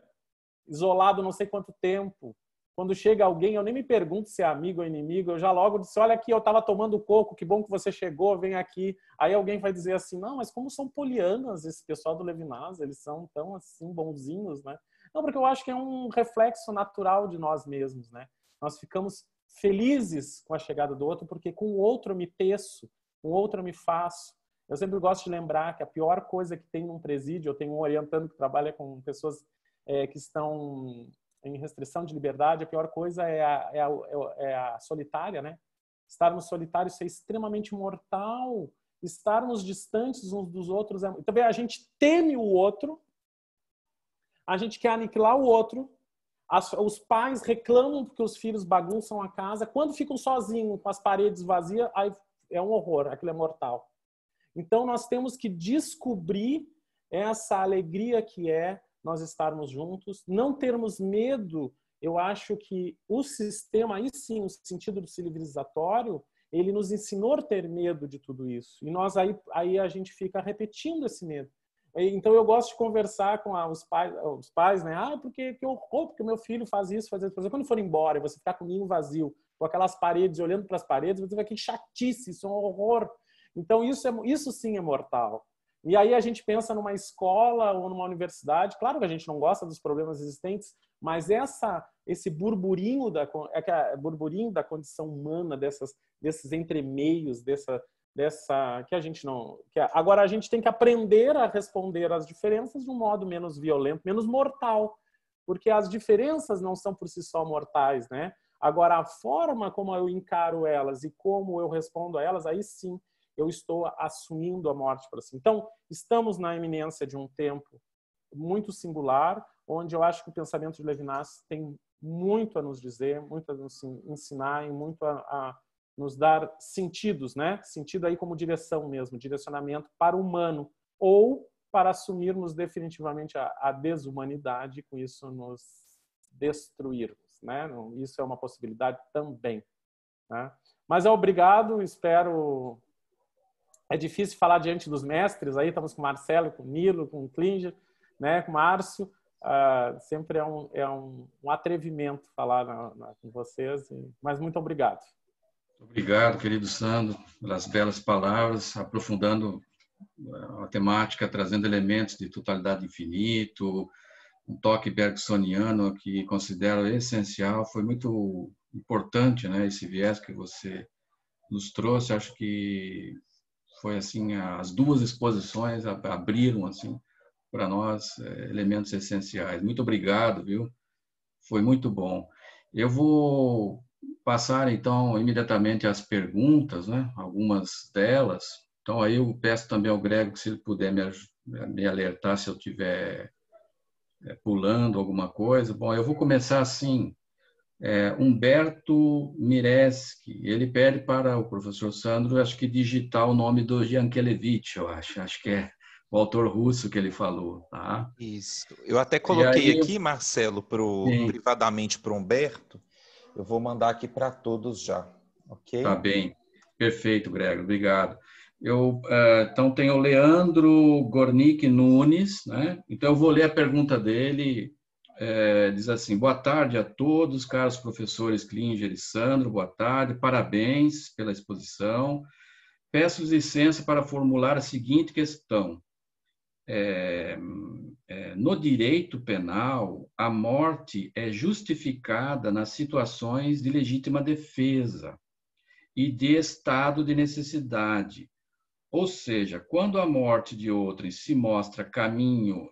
isolado não sei quanto tempo. Quando chega alguém, eu nem me pergunto se é amigo ou inimigo, eu já logo disse, olha aqui, eu estava tomando coco, que bom que você chegou, vem aqui. Aí alguém vai dizer assim, não, mas como são polianas esse pessoal do Levinas, eles são tão assim bonzinhos, né? Não, porque eu acho que é um reflexo natural de nós mesmos, né? Nós ficamos felizes com a chegada do outro, porque com o outro eu me teço, com o outro eu me faço. Eu sempre gosto de lembrar que a pior coisa que tem num presídio, eu tenho um orientando que trabalha com pessoas que estão em restrição de liberdade, a pior coisa é a solitária, né? Estarmos solitários é extremamente mortal. Estarmos distantes uns dos outros é... Também a gente teme o outro, a gente quer aniquilar o outro. Os pais reclamam porque os filhos bagunçam a casa. Quando ficam sozinhos, com as paredes vazias, aí é um horror, aquilo é mortal. Então, nós temos que descobrir essa alegria que é nós estarmos juntos, não termos medo. Eu acho que o sistema, aí sim, o sentido do civilizatório, ele nos ensinou a ter medo de tudo isso. E nós aí a gente fica repetindo esse medo. Então, eu gosto de conversar com os pais, né? Porque meu filho faz isso, faz isso. Por exemplo, quando for embora e você ficar com o ninho vazio, com aquelas paredes, olhando para as paredes, você vai que chatice, isso é um horror. Então, isso sim é mortal. E aí a gente pensa numa escola ou numa universidade. Claro que a gente não gosta dos problemas existentes, mas esse burburinho da condição humana, desses entremeios, que a gente não... Agora a gente tem que aprender a responder às diferenças de um modo menos violento, menos mortal, porque as diferenças não são por si só mortais, né? Agora a forma como eu encaro elas e como eu respondo a elas, aí sim eu estou assumindo a morte para si. Então, estamos na iminência de um tempo muito singular, onde eu acho que o pensamento de Levinas tem muito a nos dizer, muito a nos ensinar e muito a nos dar sentidos, né? Sentido aí como direção mesmo, direcionamento para o humano, ou para assumirmos definitivamente a desumanidade e com isso nos destruirmos, né? Isso é uma possibilidade também, né? Mas obrigado, espero... É difícil falar diante dos mestres, aí estamos com o Marcelo, com o Nilo, com o Klinger, né, com o Márcio. Sempre é um atrevimento falar com vocês, mas muito obrigado. Obrigado, querido Sandro, pelas belas palavras, aprofundando a temática, trazendo elementos de totalidade do infinito, um toque bergsoniano que considero essencial. Foi muito importante, né, esse viés que você nos trouxe. Acho que foi assim, as duas exposições abriram assim para nós elementos essenciais. Muito obrigado, viu? Foi muito bom. Eu vou passar então imediatamente às perguntas, né? Algumas delas. Então aí eu peço também ao Grego que se ele puder me alertar se eu estiver pulando alguma coisa. Bom, eu vou começar assim. Humberto Mireschi, ele pede para o professor Sandro, acho que digitar o nome do Yankelevich, eu acho que é o autor russo que ele falou, tá? Isso. Eu até coloquei aqui, Marcelo, privadamente para o Humberto. Eu vou mandar aqui para todos já, ok? Tá bem. Perfeito, Grego, obrigado. Então, tem o Leandro Gornick Nunes, né? Então, eu vou ler a pergunta dele. Diz assim: boa tarde a todos, caros professores Klinger e Sandro, boa tarde, parabéns pela exposição. Peço licença para formular a seguinte questão. No direito penal, a morte é justificada nas situações de legítima defesa e de estado de necessidade. Ou seja, quando a morte de outrem se mostra caminho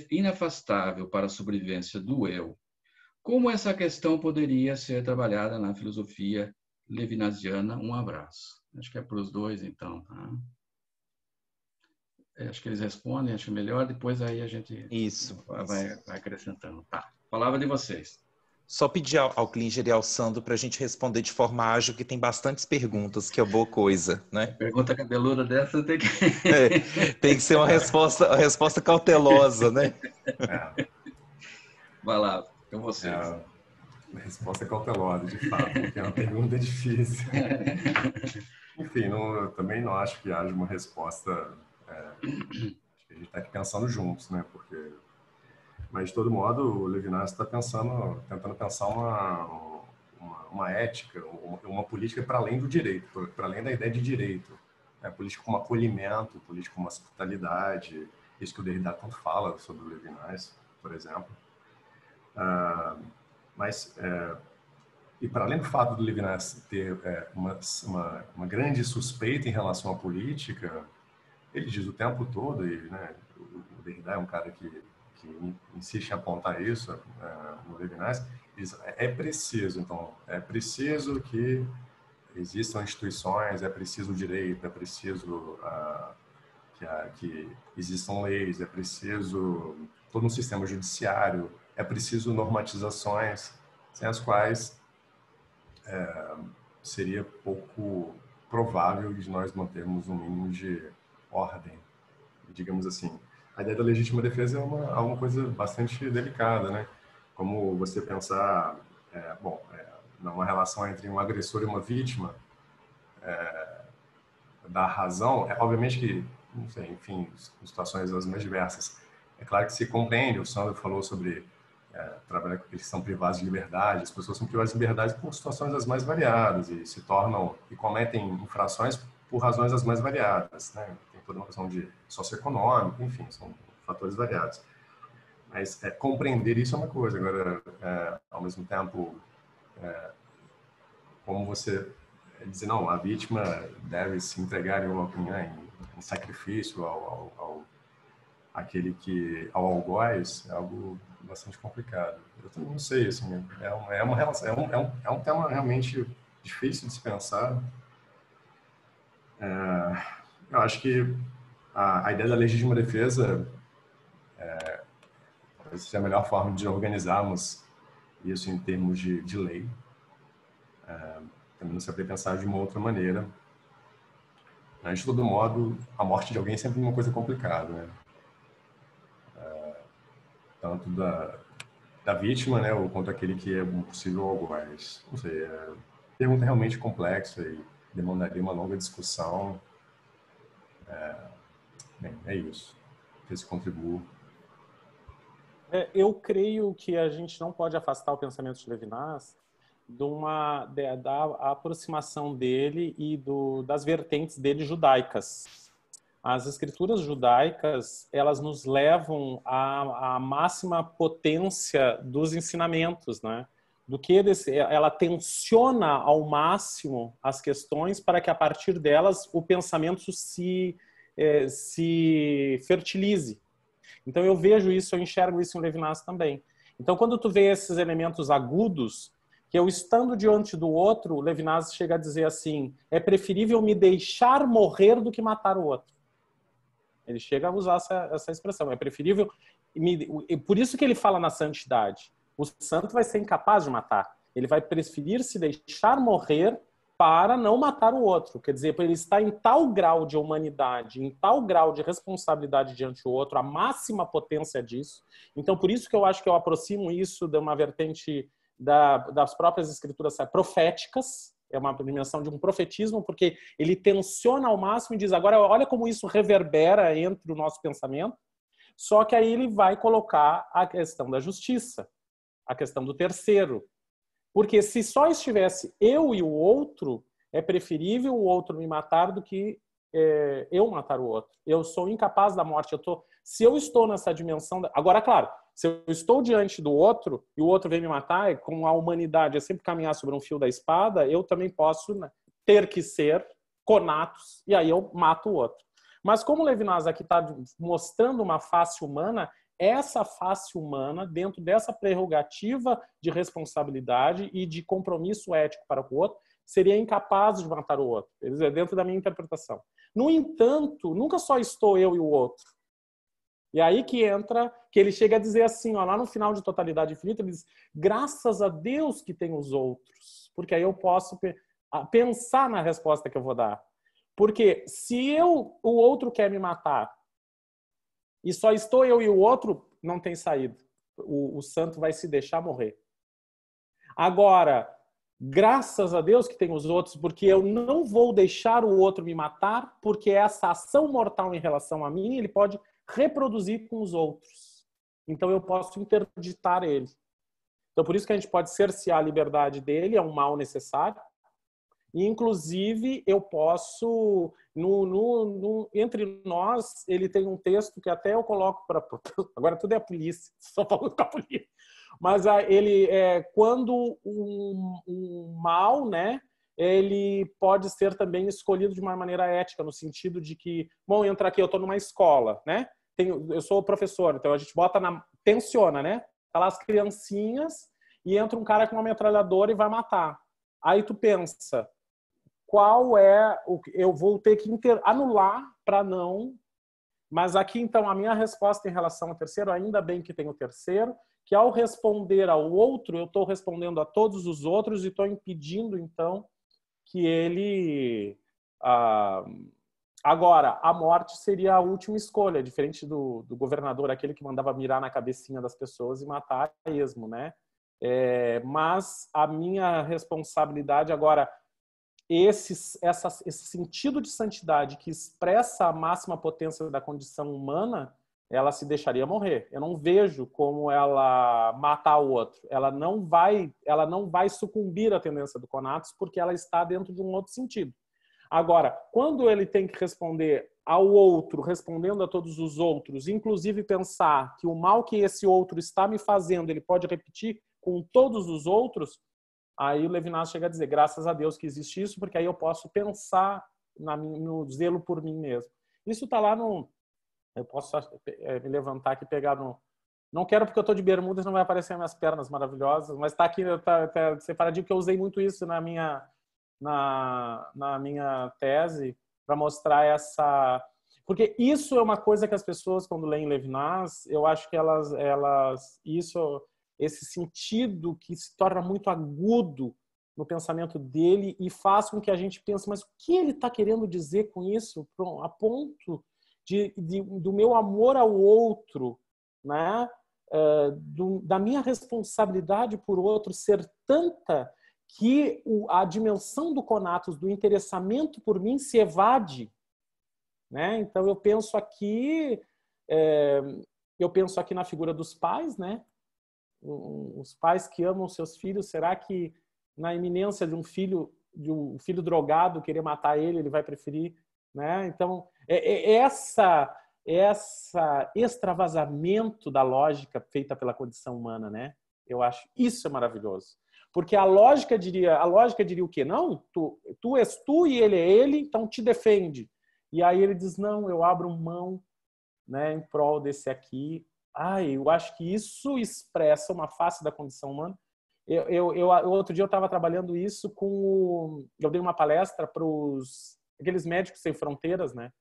inafastável para a sobrevivência do eu, como essa questão poderia ser trabalhada na filosofia levinasiana? Um abraço. Acho que é para os dois, então. Tá? Acho que eles respondem, acho melhor, depois aí a gente vai acrescentando. Tá. Palavra de vocês. Só pedir ao Klinger e ao Sandro para a gente responder de forma ágil, que tem bastantes perguntas, que é boa coisa, né? Pergunta cabeluda dessa tem que... tem que ser uma resposta cautelosa, né? Vai lá, com vocês. A resposta é cautelosa, de fato, porque é uma pergunta difícil. Enfim, também não acho que haja uma resposta. Acho que a gente está aqui pensando juntos, né? Mas, de todo modo, o Levinas está tentando pensar uma ética, uma política para além do direito, para além da ideia de direito. Política como acolhimento, política como hospitalidade, isso que o Derrida tanto fala sobre o Levinas, por exemplo. E para além do fato do Levinas ter uma grande suspeita em relação à política, ele diz o tempo todo, e né, o Derrida é um cara que insiste em apontar isso no Levinas, diz, é preciso que existam instituições, é preciso direito, é preciso que existam leis, é preciso todo um sistema judiciário, é preciso normatizações, sem as quais seria pouco provável de nós mantermos um mínimo de ordem, digamos assim. A ideia da legítima defesa é uma coisa bastante delicada, né? Como você pensar, numa relação entre um agressor e uma vítima, da razão, obviamente que, não sei, enfim, em situações as mais diversas, é claro que se compreende, o Sandro falou sobre trabalhar com aqueles que são privados de liberdade, as pessoas são privadas de liberdade por situações as mais variadas e cometem infrações por razões as mais variadas, né? Tem toda uma questão de socioeconômica, enfim, são fatores variados. Mas compreender isso é uma coisa, agora, ao mesmo tempo, como você dizer, não, a vítima deve se entregar em sacrifício ao algoz, é algo bastante complicado. Eu também não sei, assim, é um tema realmente difícil de se pensar. Eu acho que a ideia da legítima defesa talvez seja a melhor forma de organizarmos isso em termos de lei. Também não sabia pensar de uma outra maneira. Mas, de todo modo, a morte de alguém é sempre uma coisa complicada, né? Tanto da vítima, né, ou quanto aquele que é um possível algoz. Não sei, pergunta realmente complexa e demandaria uma longa discussão. Bem, é isso. Não sei se contribuo. Eu creio que a gente não pode afastar o pensamento de Levinas da aproximação dele e das vertentes dele judaicas. As escrituras judaicas, elas nos levam à máxima potência dos ensinamentos, né? Ela tensiona ao máximo as questões para que, a partir delas, o pensamento se fertilize. Então, eu vejo isso, eu enxergo isso em Levinas também. Então, quando tu vê esses elementos agudos, que eu estando diante do outro, Levinas chega a dizer assim, é preferível me deixar morrer do que matar o outro. Ele chega a usar essa expressão, é preferível... Por isso que ele fala na santidade. O santo vai ser incapaz de matar. Ele vai preferir se deixar morrer para não matar o outro. Quer dizer, ele está em tal grau de humanidade, em tal grau de responsabilidade diante do outro, a máxima potência disso. Então, por isso que eu acho que eu aproximo isso de uma vertente das próprias escrituras proféticas, é uma dimensão de um profetismo, porque ele tensiona ao máximo e diz, agora olha como isso reverbera entre o nosso pensamento, só que aí ele vai colocar a questão da justiça, a questão do terceiro. Porque se só estivesse eu e o outro, é preferível o outro me matar do que eu matar o outro. Eu sou incapaz da morte. Se eu estou nessa dimensão... Agora, claro, se eu estou diante do outro e o outro vem me matar, como a humanidade é sempre caminhar sobre um fio da espada, eu também posso, né, ter que ser conatos e aí eu mato o outro. Mas como Levinas aqui está mostrando uma face humana, essa face humana, dentro dessa prerrogativa de responsabilidade e de compromisso ético para o outro, seria incapaz de matar o outro, dentro da minha interpretação. No entanto, nunca só estou eu e o outro. E aí que entra, que ele chega a dizer assim, ó, lá no final de Totalidade Infinita, ele diz, graças a Deus que tem os outros, porque aí eu posso pensar na resposta que eu vou dar. Porque se o outro quer me matar, e só estou eu e o outro, não tem saída. O santo vai se deixar morrer. Agora, graças a Deus que tem os outros, porque eu não vou deixar o outro me matar, porque essa ação mortal em relação a mim, ele pode reproduzir com os outros. Então eu posso interditar ele. Então por isso que a gente pode cercear a liberdade dele, é um mal necessário. E, inclusive, eu posso, entre nós, ele tem um texto que até eu coloco para... Agora tudo é a polícia, só falando com a polícia. Mas ele quando um mal, né, ele pode ser também escolhido de uma maneira ética, no sentido de que, bom, entra aqui, eu estou numa escola, né? Eu sou professor, então a gente tensiona, né? Tá lá as criancinhas e entra um cara com uma metralhadora e vai matar. Aí tu pensa, qual é o que eu vou ter que anular para não... Mas aqui, então, a minha resposta em relação ao terceiro, ainda bem que tem o terceiro, que ao responder ao outro, eu estou respondendo a todos os outros e estou impedindo, então, que ele... Agora, a morte seria a última escolha, diferente do governador, aquele que mandava mirar na cabecinha das pessoas e matar a esmo, né? Mas a minha responsabilidade agora... Esse sentido de santidade que expressa a máxima potência da condição humana, ela se deixaria morrer. Eu não vejo como ela matar o outro. Ela não vai sucumbir à tendência do conatos porque ela está dentro de um outro sentido. Agora, quando ele tem que responder ao outro, respondendo a todos os outros, inclusive pensar que o mal que esse outro está me fazendo, ele pode repetir com todos os outros, aí o Levinas chega a dizer, graças a Deus que existe isso, porque aí eu posso pensar no zelo por mim mesmo. Isso está lá no... Eu posso me levantar aqui e pegar no... Não quero porque eu estou de bermudas, não vai aparecer minhas pernas maravilhosas, mas está aqui, tá separadinho, porque eu usei muito isso na minha tese, para mostrar essa... Porque isso é uma coisa que as pessoas, quando leem Levinas, eu acho que esse sentido que se torna muito agudo no pensamento dele e faz com que a gente pense, mas o que ele está querendo dizer com isso? A ponto do meu amor ao outro, né? Da minha responsabilidade por outro ser tanta que a dimensão do conatos, do interessamento por mim, se evade. Né? Então eu penso aqui na figura dos pais, né? Os pais que amam seus filhos, será que na iminência de um filho drogado querer matar ele vai preferir, né? Então essa extravasamento da lógica feita pela condição humana, né? Eu acho isso é maravilhoso, porque a lógica diria o quê? Não, tu és tu e ele é ele, então te defende. E aí ele diz não, eu abro mão, né, em prol desse aqui. Eu acho que isso expressa uma face da condição humana. Outro dia eu estava trabalhando isso eu dei uma palestra para aqueles médicos sem fronteiras, né?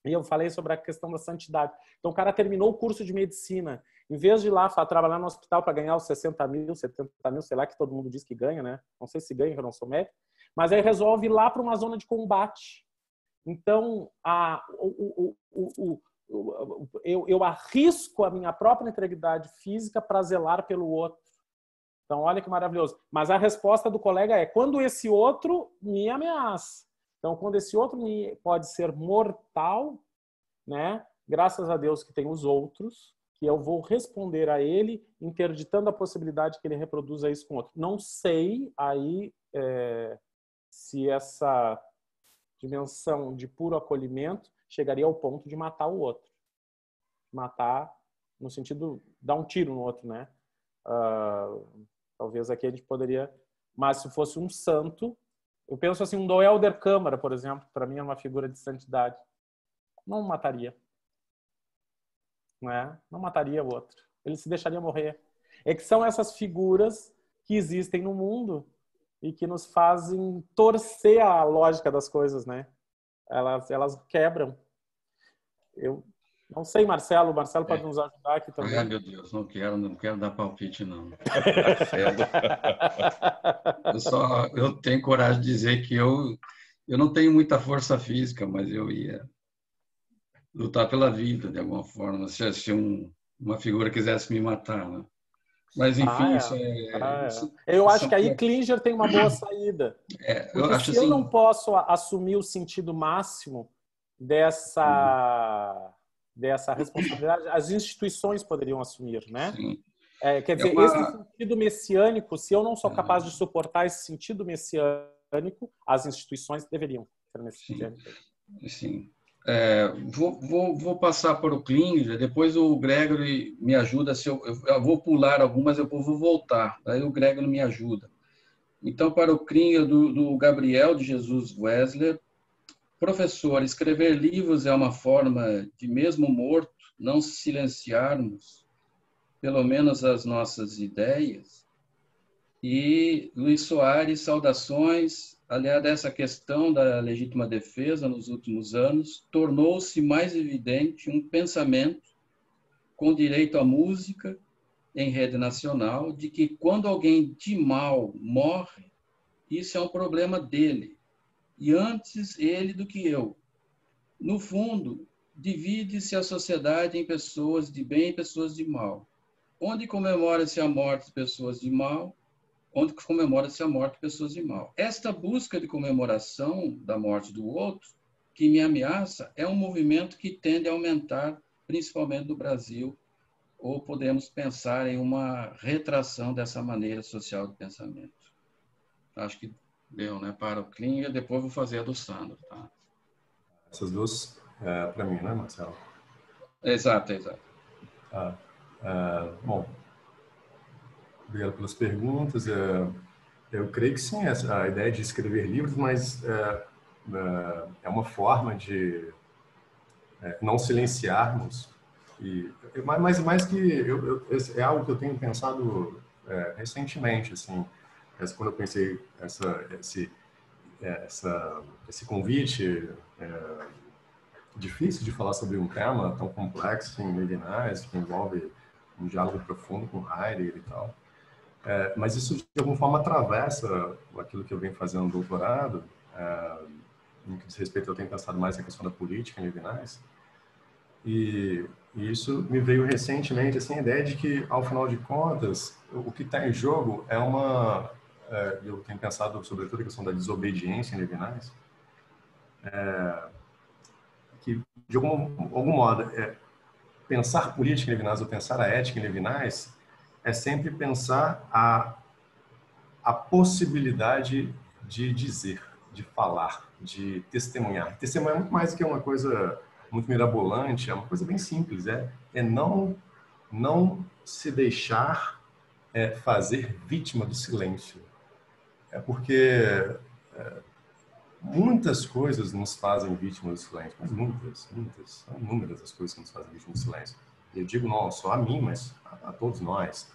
E eu falei sobre a questão da santidade. Então o cara terminou o curso de medicina, em vez de ir lá trabalhar no hospital para ganhar os 60 mil, 70 mil, sei lá, que todo mundo diz que ganha, né? Não sei se ganha, eu não sou médico, mas aí resolve ir lá para uma zona de combate. Então eu arrisco a minha própria integridade física para zelar pelo outro. Então, olha que maravilhoso. Mas a resposta do colega é quando esse outro me ameaça. Então, quando esse outro pode ser mortal, né? Graças a Deus que tem os outros, que eu vou responder a ele, interditando a possibilidade que ele reproduza isso com outro. Não sei aí se essa dimensão de puro acolhimento chegaria ao ponto de matar o outro. Matar no sentido de dar um tiro no outro, né? Talvez aqui a gente poderia... Mas se fosse um santo... Eu penso assim, um Helder Câmara, por exemplo, para mim é uma figura de santidade. Não mataria. Não é? Não mataria o outro. Ele se deixaria morrer. É que são essas figuras que existem no mundo e que nos fazem torcer a lógica das coisas, né? Elas quebram. Eu não sei, Marcelo. Marcelo pode nos ajudar aqui também. Ai, meu Deus, não quero dar palpite, não. Eu tenho coragem de dizer que eu não tenho muita força física, mas eu ia lutar pela vida, de alguma forma, se uma figura quisesse me matar, né? Mas, enfim, isso Eu acho que aí Klinger tem uma boa saída. Eu acho se assim, eu não posso assumir o sentido máximo dessa responsabilidade, as instituições poderiam assumir, né? sim. Quer dizer, esse sentido messiânico, se eu não sou capaz de suportar esse sentido messiânico, as instituições deveriam ser messiânicas. Sim. Vou passar para o Klinger, depois o Gregory me ajuda. Se eu vou pular algumas, eu vou voltar. Aí o Gregory me ajuda. Então, para o Klinger, do Gabriel de Jesus Wessler: professor, escrever livros é uma forma de, mesmo morto, não silenciarmos, pelo menos, as nossas ideias. E Luiz Soares, saudações. Aliás, essa questão da legítima defesa nos últimos anos tornou-se mais evidente um pensamento com direito à música em rede nacional de que quando alguém de mal morre, isso é um problema dele, e antes ele do que eu. No fundo, divide-se a sociedade em pessoas de bem e pessoas de mal. Onde comemora-se a morte de pessoas de mal, onde comemora-se a morte de pessoas de mal. Esta busca de comemoração da morte do outro, que me ameaça, é um movimento que tende a aumentar, principalmente no Brasil, ou podemos pensar em uma retração dessa maneira social de pensamento. Acho que deu, né? Para o Klinger, depois vou fazer a do Sandro, tá? Essas duas, para mim, né, Marcelo? Exato. Bom, obrigado pelas perguntas. Eu creio que sim, a ideia de escrever livros, mas é uma forma de não silenciarmos. Mas mais que é algo que eu tenho pensado recentemente, assim, quando eu pensei esse convite difícil de falar sobre um tema tão complexo em Levinas, que envolve um diálogo profundo com Heidegger e tal. Mas isso, de alguma forma, atravessa aquilo que eu venho fazendo no doutorado, no que diz respeito, eu tenho pensado mais na questão da política em Levinas. E isso me veio recentemente, assim, a ideia de que, ao final de contas, o que está em jogo é eu tenho pensado, sobretudo, a questão da desobediência em Levinas, que, de algum modo, pensar política em Levinas ou pensar a ética em Levinas é sempre pensar a possibilidade de dizer, de falar, de testemunhar. Testemunhar é muito mais do que uma coisa muito mirabolante, é uma coisa bem simples, é não se deixar fazer vítima do silêncio. É porque muitas coisas nos fazem vítima do silêncio, mas muitas, são inúmeras as coisas que nos fazem vítima do silêncio. Eu digo não só a mim, mas a todos nós.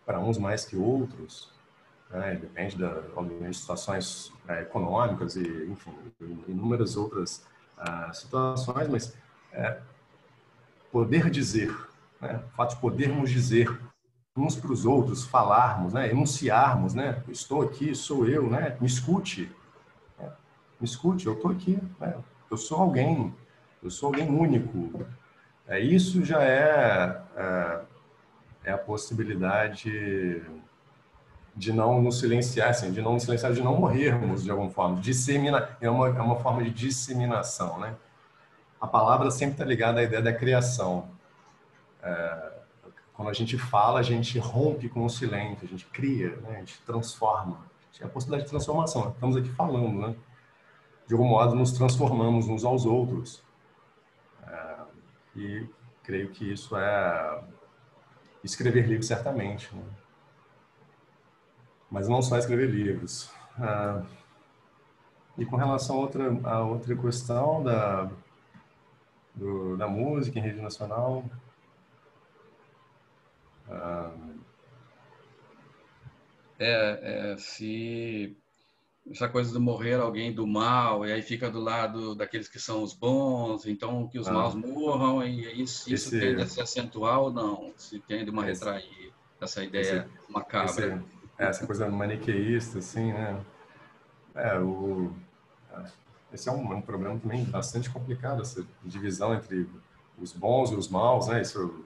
Para uns mais que outros, depende obviamente, de situações econômicas e, enfim, inúmeras outras situações, mas poder dizer, o fato de podermos dizer uns para os outros, falarmos, enunciarmos, estou aqui, sou eu, me escute, eu estou aqui, eu sou alguém único. Isso já é a possibilidade de não nos silenciar, assim, de não morrermos de alguma forma. É uma forma de disseminação, né? A palavra sempre está ligada à ideia da criação. Quando a gente fala, a gente rompe com o silêncio, a gente cria, a gente transforma. É a possibilidade de transformação. Estamos aqui falando, né? De algum modo, nos transformamos uns aos outros. E creio que isso é escrever livros, certamente, né? Mas não só escrever livros. E com relação a outra questão da música em rede nacional, se essa coisa de morrer alguém do mal, e aí fica do lado daqueles que são os bons, então que os maus morram, e isso tende a se acentuar ou não? Se tende a retrair essa ideia macabra? Essa coisa maniqueísta, assim, né? Esse é um problema também bastante complicado, essa divisão entre os bons e os maus, né? Isso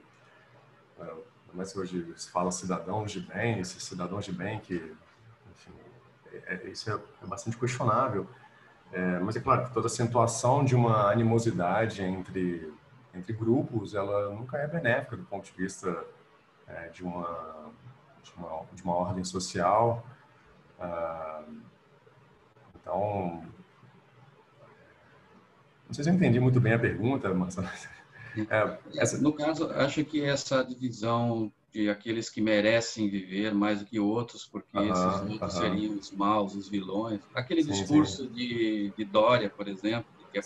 mas hoje se fala cidadãos de bem, esses cidadãos de bem que, enfim, isso é bastante questionável. Mas é claro que toda acentuação de uma animosidade entre grupos, ela nunca é benéfica do ponto de vista de uma ordem social. Então, não sei se eu entendi muito bem a pergunta, mas... No caso, acho que essa divisão de aqueles que merecem viver mais do que outros, porque esses outros seriam os maus, os vilões. Aquele discurso de Dória, por exemplo, que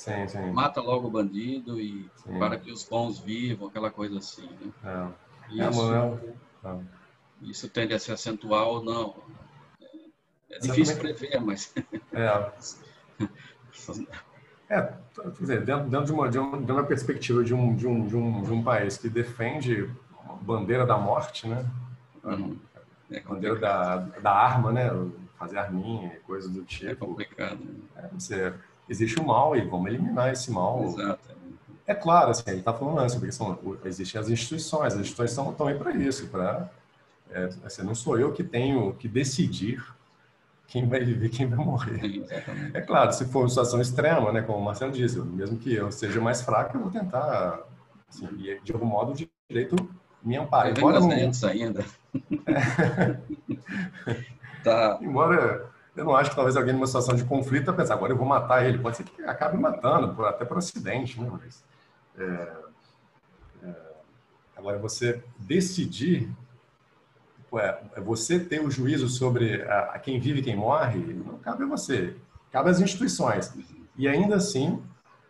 mata logo o bandido e para que os bons vivam, aquela coisa assim. Né? Isso tende a se acentuar ou não. É difícil prever, mas... quer dizer, dentro de uma perspectiva de um país que defende a bandeira da morte, né? A bandeira da arma, né? Fazer arminha, coisas do tipo. É complicado. Existe o mal e vamos eliminar esse mal. Exato. É claro, assim, ele está falando sobre existem as instituições estão aí para isso, assim, não sou eu que tenho que decidir quem vai viver, quem vai morrer. É claro, se for uma situação extrema, né, como o Marcelo disse, mesmo que eu seja mais fraco, eu vou tentar, assim, de algum modo, o direito me ampara. Embora ainda. Embora eu não acho que talvez alguém numa situação de conflito vai pensar, agora eu vou matar ele. Pode ser que acabe matando, até por acidente, né? Mas, agora, você decidir, você ter o juízo sobre a quem vive e quem morre, não cabe a você, cabe às instituições. E ainda assim,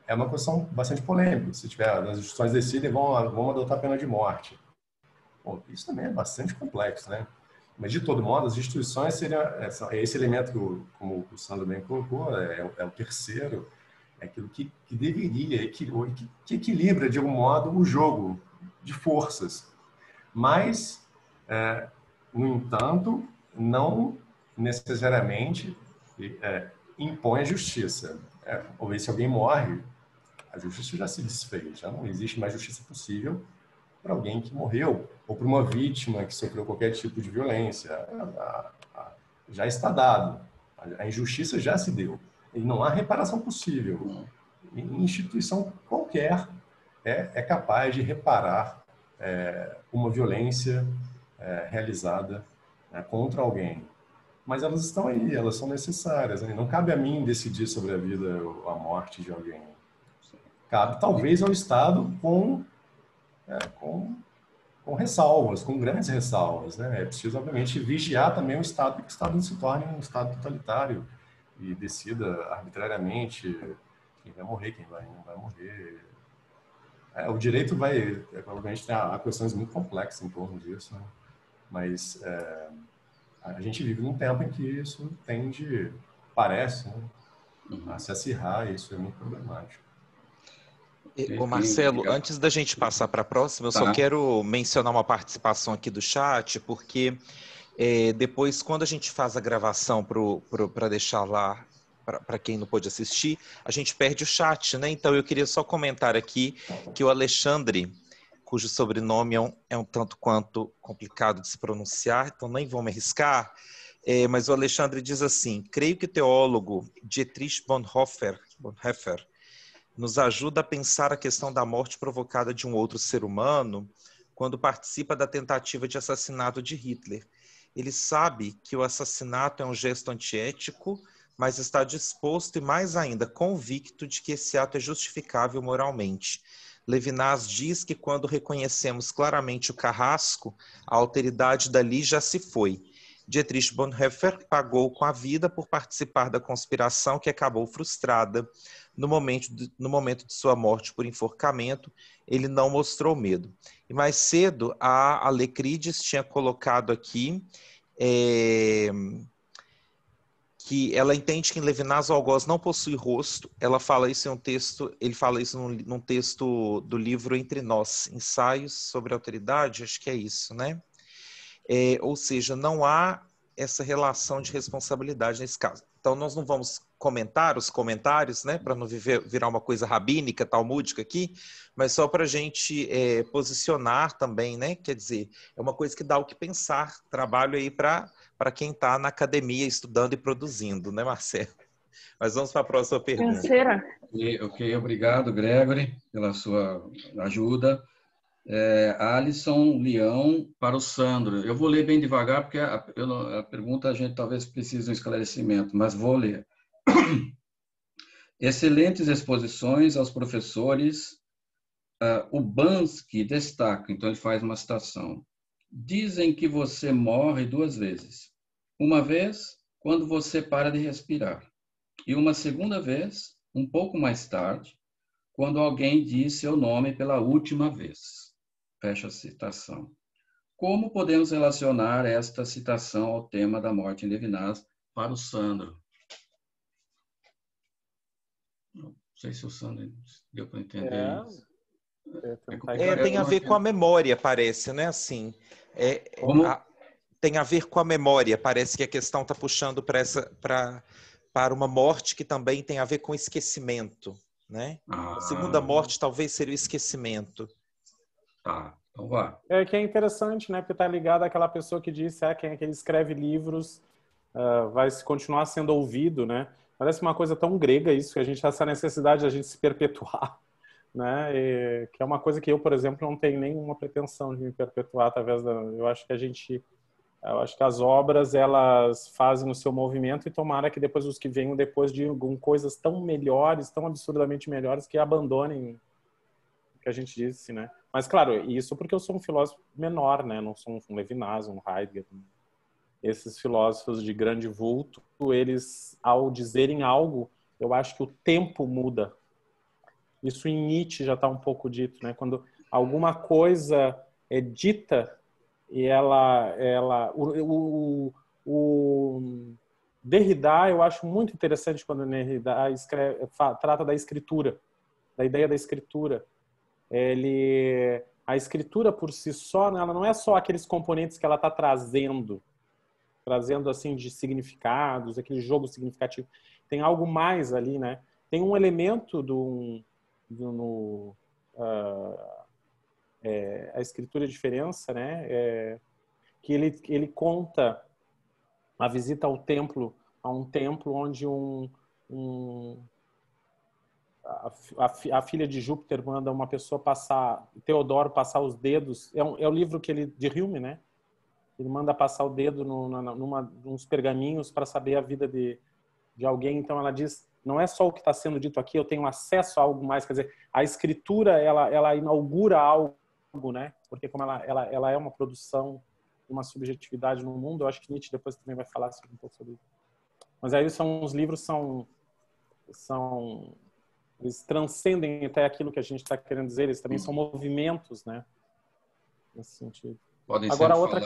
é uma questão bastante polêmica. Se tiver, as instituições decidem, vão adotar a pena de morte. Bom, isso também é bastante complexo, né? Mas, de todo modo, as instituições seriam esse elemento, como o Sandro bem colocou, é o terceiro, é aquilo que deveria, que equilibra, de algum modo, o jogo de forças. Mas, no entanto, não necessariamente impõe a justiça. Ou se alguém morre, a justiça já se desfez, já não existe mais justiça possível para alguém que morreu, ou para uma vítima que sofreu qualquer tipo de violência. Já está dado. A injustiça já se deu. E não há reparação possível. Instituição qualquer é capaz de reparar uma violência realizada contra alguém. Mas elas estão aí, elas são necessárias. Né? Não cabe a mim decidir sobre a vida ou a morte de alguém. Cabe, talvez, ao Estado com ressalvas, com grandes ressalvas. Né? É preciso, obviamente, vigiar também o Estado, para que o Estado não se torne um Estado totalitário e decida arbitrariamente quem vai morrer, quem não vai morrer. O direito vai, obviamente, há questões muito complexas em torno disso, né? Mas a gente vive num tempo em que isso tende, parece, né, a se acirrar, e isso é muito problemático. Ô Marcelo, antes da gente passar para a próxima, eu só quero mencionar uma participação aqui do chat, porque depois, quando a gente faz a gravação para deixar lá, para quem não pôde assistir, a gente perde o chat, né? Então, eu queria só comentar aqui que o Alexandre, cujo sobrenome é um tanto quanto complicado de se pronunciar, então nem vou me arriscar, mas o Alexandre diz assim: creio que o teólogo Dietrich Bonhoeffer nos ajuda a pensar a questão da morte provocada de um outro ser humano quando participa da tentativa de assassinato de Hitler. Ele sabe que o assassinato é um gesto antiético, mas está disposto e, mais ainda, convicto de que esse ato é justificável moralmente. Levinas diz que quando reconhecemos claramente o carrasco, a alteridade dali já se foi. Dietrich Bonhoeffer pagou com a vida por participar da conspiração que acabou frustrada. No momento de sua morte por enforcamento, ele não mostrou medo. E mais cedo, a Alecrides tinha colocado aqui que ela entende que em Levinas o algoz não possui rosto. Ela fala isso em um texto, ele fala isso num texto do livro Entre Nós, Ensaios sobre a Autoridade, acho que é isso, né? Ou seja, não há essa relação de responsabilidade nesse caso. Então, nós não vamos comentar os comentários, né, para não virar uma coisa rabínica, talmúdica aqui, mas só para a gente posicionar também, né? Quer dizer, é uma coisa que dá o que pensar, trabalho aí para quem está na academia estudando e produzindo, né, Marcelo? Mas vamos para a próxima pergunta. Ok, obrigado, Gregory, pela sua ajuda. Alisson Leão para o Sandro. Eu vou ler bem devagar, porque a pergunta a gente talvez precise de um esclarecimento, mas vou ler. Excelentes exposições aos professores. O Bansky destaca, então ele faz uma citação. Dizem que você morre 2 vezes. Uma vez, quando você para de respirar. E uma segunda vez, um pouco mais tarde, quando alguém diz seu nome pela última vez. Fecha a citação. Como podemos relacionar esta citação ao tema da morte em Levinas para o Sandro? Não sei se o Sandro deu para entender isso. Tem a ver com a memória, parece, né? Assim, tem a ver com a memória. Parece que a questão está puxando para uma morte que também tem a ver com esquecimento, né? A segunda morte talvez seria o esquecimento. Tá, então vá. Que é interessante, né? Porque está ligado àquela pessoa que disse quem é que ele escreve livros vai continuar sendo ouvido, né? Parece uma coisa tão grega isso, que a gente tem essa necessidade de a gente se perpetuar, né? Que é uma coisa que eu, por exemplo, não tenho nenhuma pretensão de me perpetuar através da... Eu acho que as obras, elas fazem o seu movimento e tomara que depois os que venham depois digam coisas tão melhores, tão absurdamente melhores, que abandonem o que a gente disse, né? Mas, claro, isso porque eu sou um filósofo menor, né? Não sou um Levinas, um Heidegger. Esses filósofos de grande vulto, eles, ao dizerem algo, eu acho que o tempo muda. Isso em Nietzsche já está um pouco dito, né? Quando alguma coisa é dita e o Derrida, eu acho muito interessante quando Derrida trata da escritura, da ideia da escritura. A escritura por si só, ela não é só aqueles componentes que ela está trazendo assim de significados, aquele jogo significativo. Tem algo mais ali, né? Tem um elemento a escritura de diferença, né? Que ele conta a visita ao templo, a um templo onde a filha de Júpiter manda uma pessoa Teodoro passar os dedos. É o livro de Hume, né? Ele manda passar o dedo nos pergaminhos para saber a vida de alguém. Então ela diz, não é só o que está sendo dito aqui, eu tenho acesso a algo mais. Quer dizer, a escritura, ela inaugura algo, né? Porque como ela é uma produção, uma subjetividade no mundo, eu acho que Nietzsche depois também vai falar um pouco sobre isso. Mas aí os livros eles transcendem até aquilo que a gente está querendo dizer, eles também são movimentos, né? Nesse sentido. Podem Agora, outra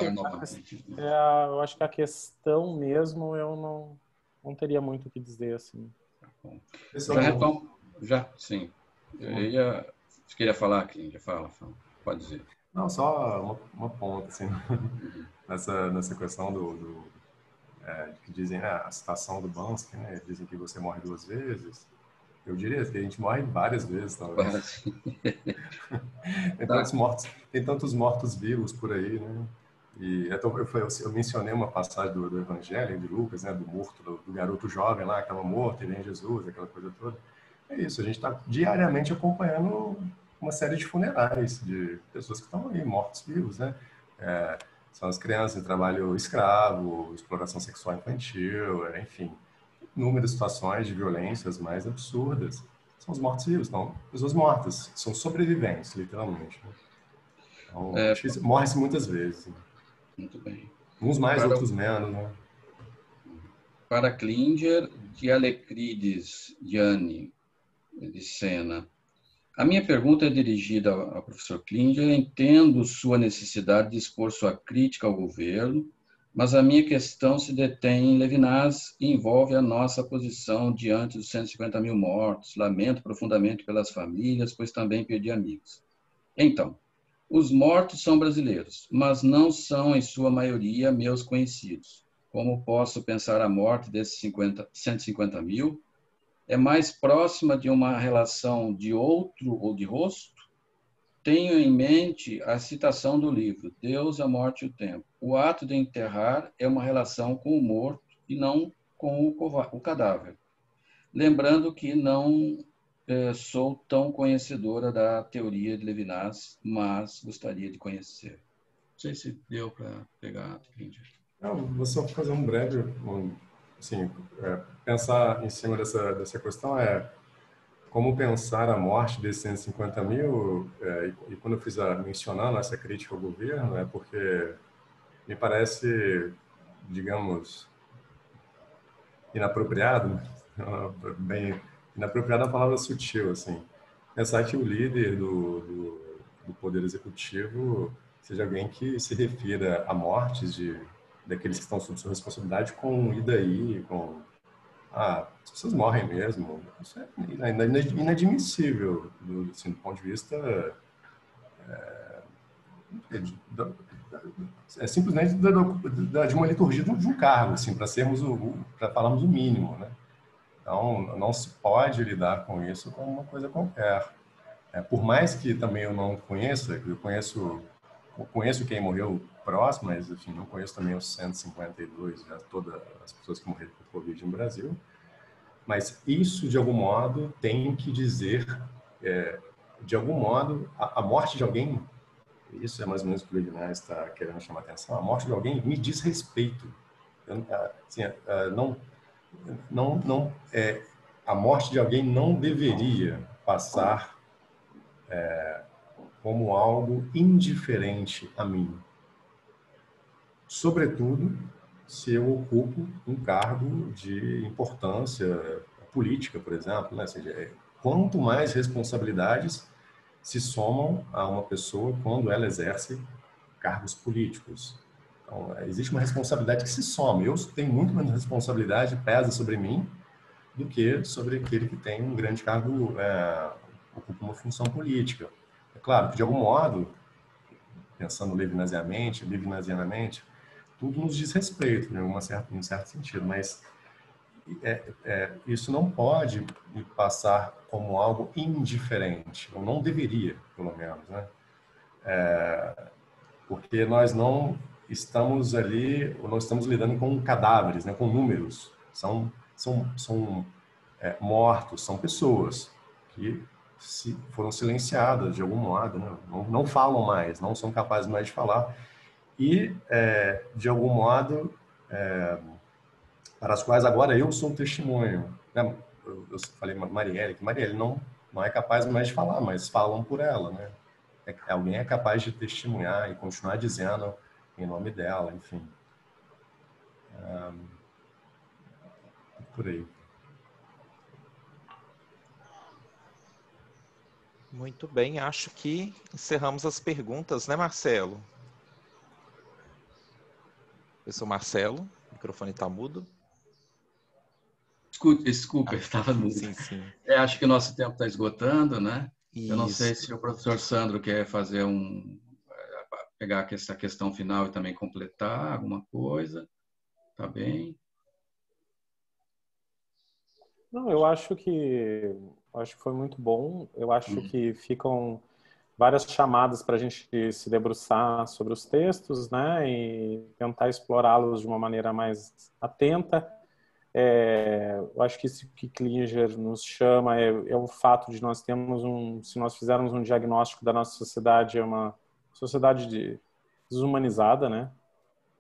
eu acho que a questão mesmo, eu não teria muito o que dizer, assim. Sim. Você queria falar aqui? Já fala. Pode dizer. Não, só uma ponta, assim, nessa questão que dizem, a citação do Bansky, né? Dizem que você morre 2 vezes. Eu diria que a gente morre várias vezes, talvez. Tem tantos mortos-vivos por aí, né? E eu mencionei uma passagem do Evangelho de Lucas, né? Do morto, do garoto jovem lá, que estava morto, e vem Jesus, aquela coisa toda. É isso, a gente está diariamente acompanhando uma série de funerais de pessoas que estão aí, mortos-vivos, né? São as crianças em trabalho escravo, exploração sexual infantil, enfim, inúmeras situações de violências mais absurdas. São os mortos-vivos, não pessoas mortas, são sobreviventes, literalmente. Né? Então, morre-se muitas vezes. Né? Muito bem. Uns mais, outros menos, né? Para Klinger, de Alecrides Gianni, de Sena. A minha pergunta é dirigida ao professor Klinger. Entendo sua necessidade de expor sua crítica ao governo, mas a minha questão se detém em Levinas e envolve a nossa posição diante dos 150 mil mortos. Lamento profundamente pelas famílias, pois também perdi amigos. Então, os mortos são brasileiros, mas não são, em sua maioria, meus conhecidos. como posso pensar a morte desses 150 mil? É mais próxima de uma relação de outro ou de rosto? Tenho em mente a citação do livro, Deus, a Morte e o Tempo. O ato de enterrar é uma relação com o morto e não com o cadáver. Lembrando que não sou tão conhecedora da teoria de Levinas, mas gostaria de conhecer. Não sei se deu para pegar, Índia. Vou só fazer um breve, assim, pensar em cima dessa questão como pensar a morte desses 150 mil, e quando eu fiz mencionando essa crítica ao governo, é porque me parece, digamos, inapropriado, bem inapropriado é uma palavra sutil, assim, pensar que o líder do Poder Executivo seja alguém que se refira a mortes daqueles que estão sob sua responsabilidade com e daí, com as pessoas morrem mesmo. Isso é inadmissível assim, do ponto de vista simplesmente de uma liturgia de um cargo, assim, para falarmos o mínimo, né? Então, não se pode lidar com isso como uma coisa qualquer. Por mais que também eu não conheça, eu conheço quem morreu próximo, mas enfim, não conheço também os 152, todas as pessoas que morreram por Covid no Brasil. Mas isso, de algum modo, tem que dizer, de algum modo, a morte de alguém, isso é mais ou menos o que o Levinas está querendo chamar a atenção, a morte de alguém me diz respeito. Assim, a morte de alguém não deveria passar como algo indiferente a mim. Sobretudo, se eu ocupo um cargo de importância política, por exemplo, né? Ou seja, quanto mais responsabilidades se somam a uma pessoa quando ela exerce cargos políticos. Então, existe uma responsabilidade que se soma. Eu tenho muito menos responsabilidade, pesa sobre mim, do que sobre aquele que tem um grande cargo, ocupa uma função política. É claro que, de algum modo, pensando levinasianamente, tudo nos diz respeito, em um certo sentido, mas isso não pode me passar como algo indiferente, ou não deveria, pelo menos, né? Porque nós não estamos ali, ou não estamos lidando com cadáveres, né? Com números, são mortos, são pessoas que foram silenciadas de algum modo, né? Não falam mais, não são capazes mais de falar e, de algum modo, para as quais agora eu sou testemunho. Né? Eu falei Marielle, que Marielle não é capaz mais de falar, mas falam por ela, né? Alguém é capaz de testemunhar e continuar dizendo em nome dela, enfim. Por aí. Muito bem, acho que encerramos as perguntas, né, Marcelo? Professor Marcelo, o microfone está mudo. Desculpa, estava mudo. Sim. Acho que o nosso tempo está esgotando, né? Isso. Eu não sei se o professor Sandro quer fazer pegar essa questão final e também completar alguma coisa. Tá bem? Não, eu acho que foi muito bom. Eu acho que ficam várias chamadas para a gente se debruçar sobre os textos, né, e tentar explorá-los de uma maneira mais atenta. Eu acho que isso que Klinger nos chama é o fato de nós termos se nós fizermos um diagnóstico da nossa sociedade, é uma sociedade desumanizada, né,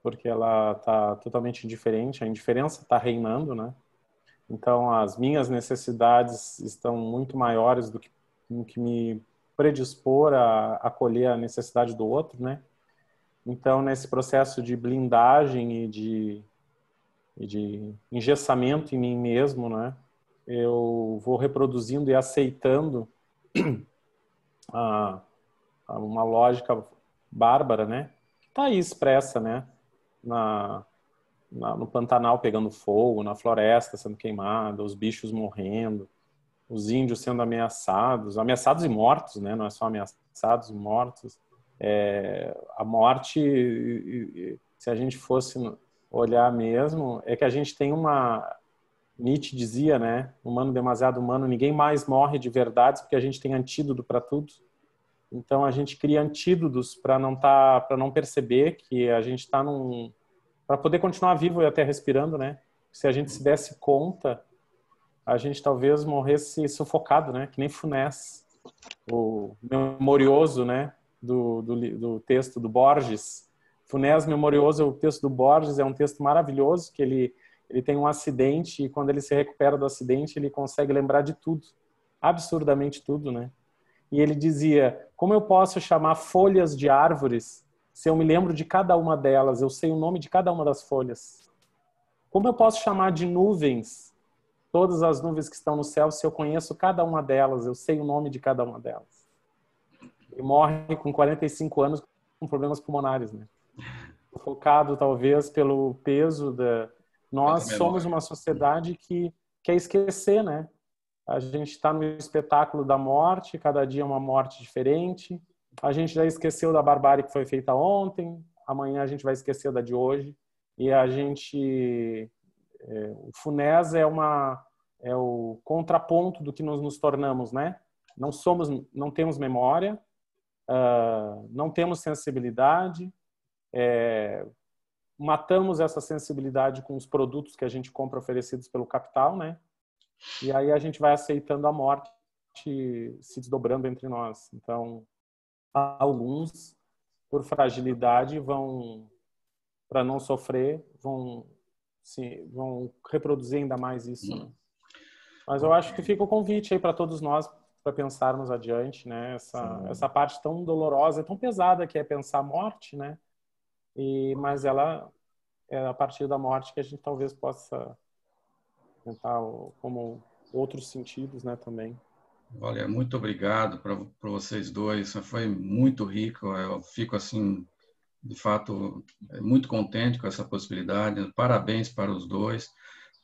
porque ela está totalmente indiferente, a indiferença está reinando, né. Então, as minhas necessidades estão muito maiores do que me predispor a acolher a necessidade do outro, né? Então, nesse processo de blindagem e de engessamento em mim mesmo, né? Eu vou reproduzindo e aceitando uma lógica bárbara, né? Que está aí expressa, né? No Pantanal pegando fogo, na floresta sendo queimada, os bichos morrendo, os índios sendo ameaçados e mortos, né? Não é só ameaçados e mortos. A morte, se a gente fosse olhar mesmo, é que a gente tem Nietzsche dizia, né? Humano demasiado humano, ninguém mais morre de verdades porque a gente tem antídoto para tudo. Então a gente cria antídotos para não perceber que a gente está para poder continuar vivo e até respirando, né? Se a gente se desse conta, a gente talvez morresse sufocado, né? Que nem Funés, o memorioso, né? Do texto do Borges. Funés Memorioso, o texto do Borges é um texto maravilhoso, que ele tem um acidente e quando ele se recupera do acidente, ele consegue lembrar de tudo, absurdamente tudo, né? E ele dizia, como eu posso chamar folhas de árvores se eu me lembro de cada uma delas, eu sei o nome de cada uma das folhas? Como eu posso chamar de nuvens, todas as nuvens que estão no céu, se eu conheço cada uma delas, eu sei o nome de cada uma delas? Ele morre com 45 anos com problemas pulmonares, né? Focado talvez pelo peso nós somos uma sociedade que quer esquecer, né? A gente está no espetáculo da morte, cada dia é uma morte diferente. A gente já esqueceu da barbárie que foi feita ontem, amanhã a gente vai esquecer da de hoje. E o Funés é o contraponto do que nos tornamos, né? Não temos memória, não temos sensibilidade, matamos essa sensibilidade com os produtos que a gente compra oferecidos pelo capital, né? E aí a gente vai aceitando a morte se desdobrando entre nós. Então, alguns, por fragilidade, para não sofrer, vão reproduzir ainda mais isso, né? Mas eu acho que fica o convite aí para todos nós para pensarmos adiante, né? Essa parte tão dolorosa, tão pesada que é pensar a morte, né? Mas ela é a partir da morte que a gente talvez possa tentar como outros sentidos, né, também. Olha, muito obrigado para vocês dois, foi muito rico, eu fico assim, de fato, muito contente com essa possibilidade, parabéns para os dois.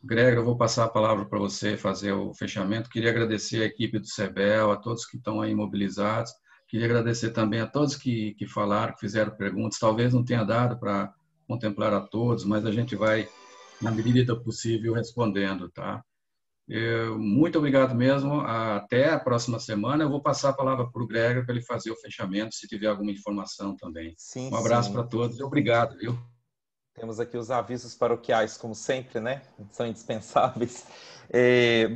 Greg, eu vou passar a palavra para você fazer o fechamento, queria agradecer a equipe do CEBEL, a todos que estão aí mobilizados, queria agradecer também a todos que falaram, que fizeram perguntas, talvez não tenha dado para contemplar a todos, mas a gente vai, na medida possível, respondendo, tá? Muito obrigado mesmo. Até a próxima semana. Eu vou passar a palavra para o Gregor para ele fazer o fechamento, se tiver alguma informação também. Sim, um abraço para todos e obrigado, viu? Temos aqui os avisos paroquiais, como sempre, né? São indispensáveis.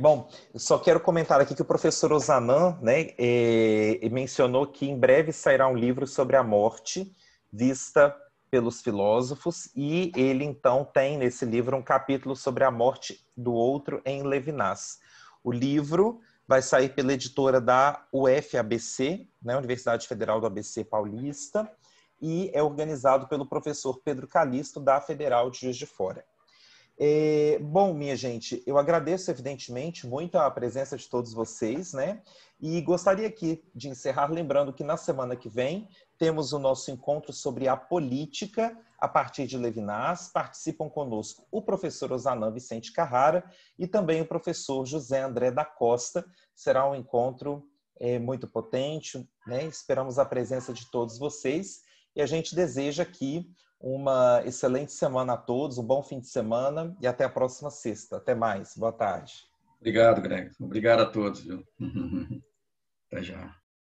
Bom, eu só quero comentar aqui que o professor Ozanam, né, mencionou que em breve sairá um livro sobre a morte vista pelos filósofos, e ele então tem nesse livro um capítulo sobre a morte do outro em Levinas. O livro vai sair pela editora da UFABC, né, Universidade Federal do ABC Paulista, e é organizado pelo professor Pedro Calixto, da Federal de Juiz de Fora. Bom, minha gente, eu agradeço evidentemente muito a presença de todos vocês, né? E gostaria aqui de encerrar lembrando que na semana que vem temos o nosso encontro sobre a política a partir de Levinas. Participam conosco o professor Ozanam Vicente Carrara e também o professor José André da Costa. Será um encontro muito potente, né? Esperamos a presença de todos vocês e a gente deseja aqui uma excelente semana a todos, um bom fim de semana e até a próxima sexta. Até mais. Boa tarde. Obrigado, Greg. Obrigado a todos, viu? Até já.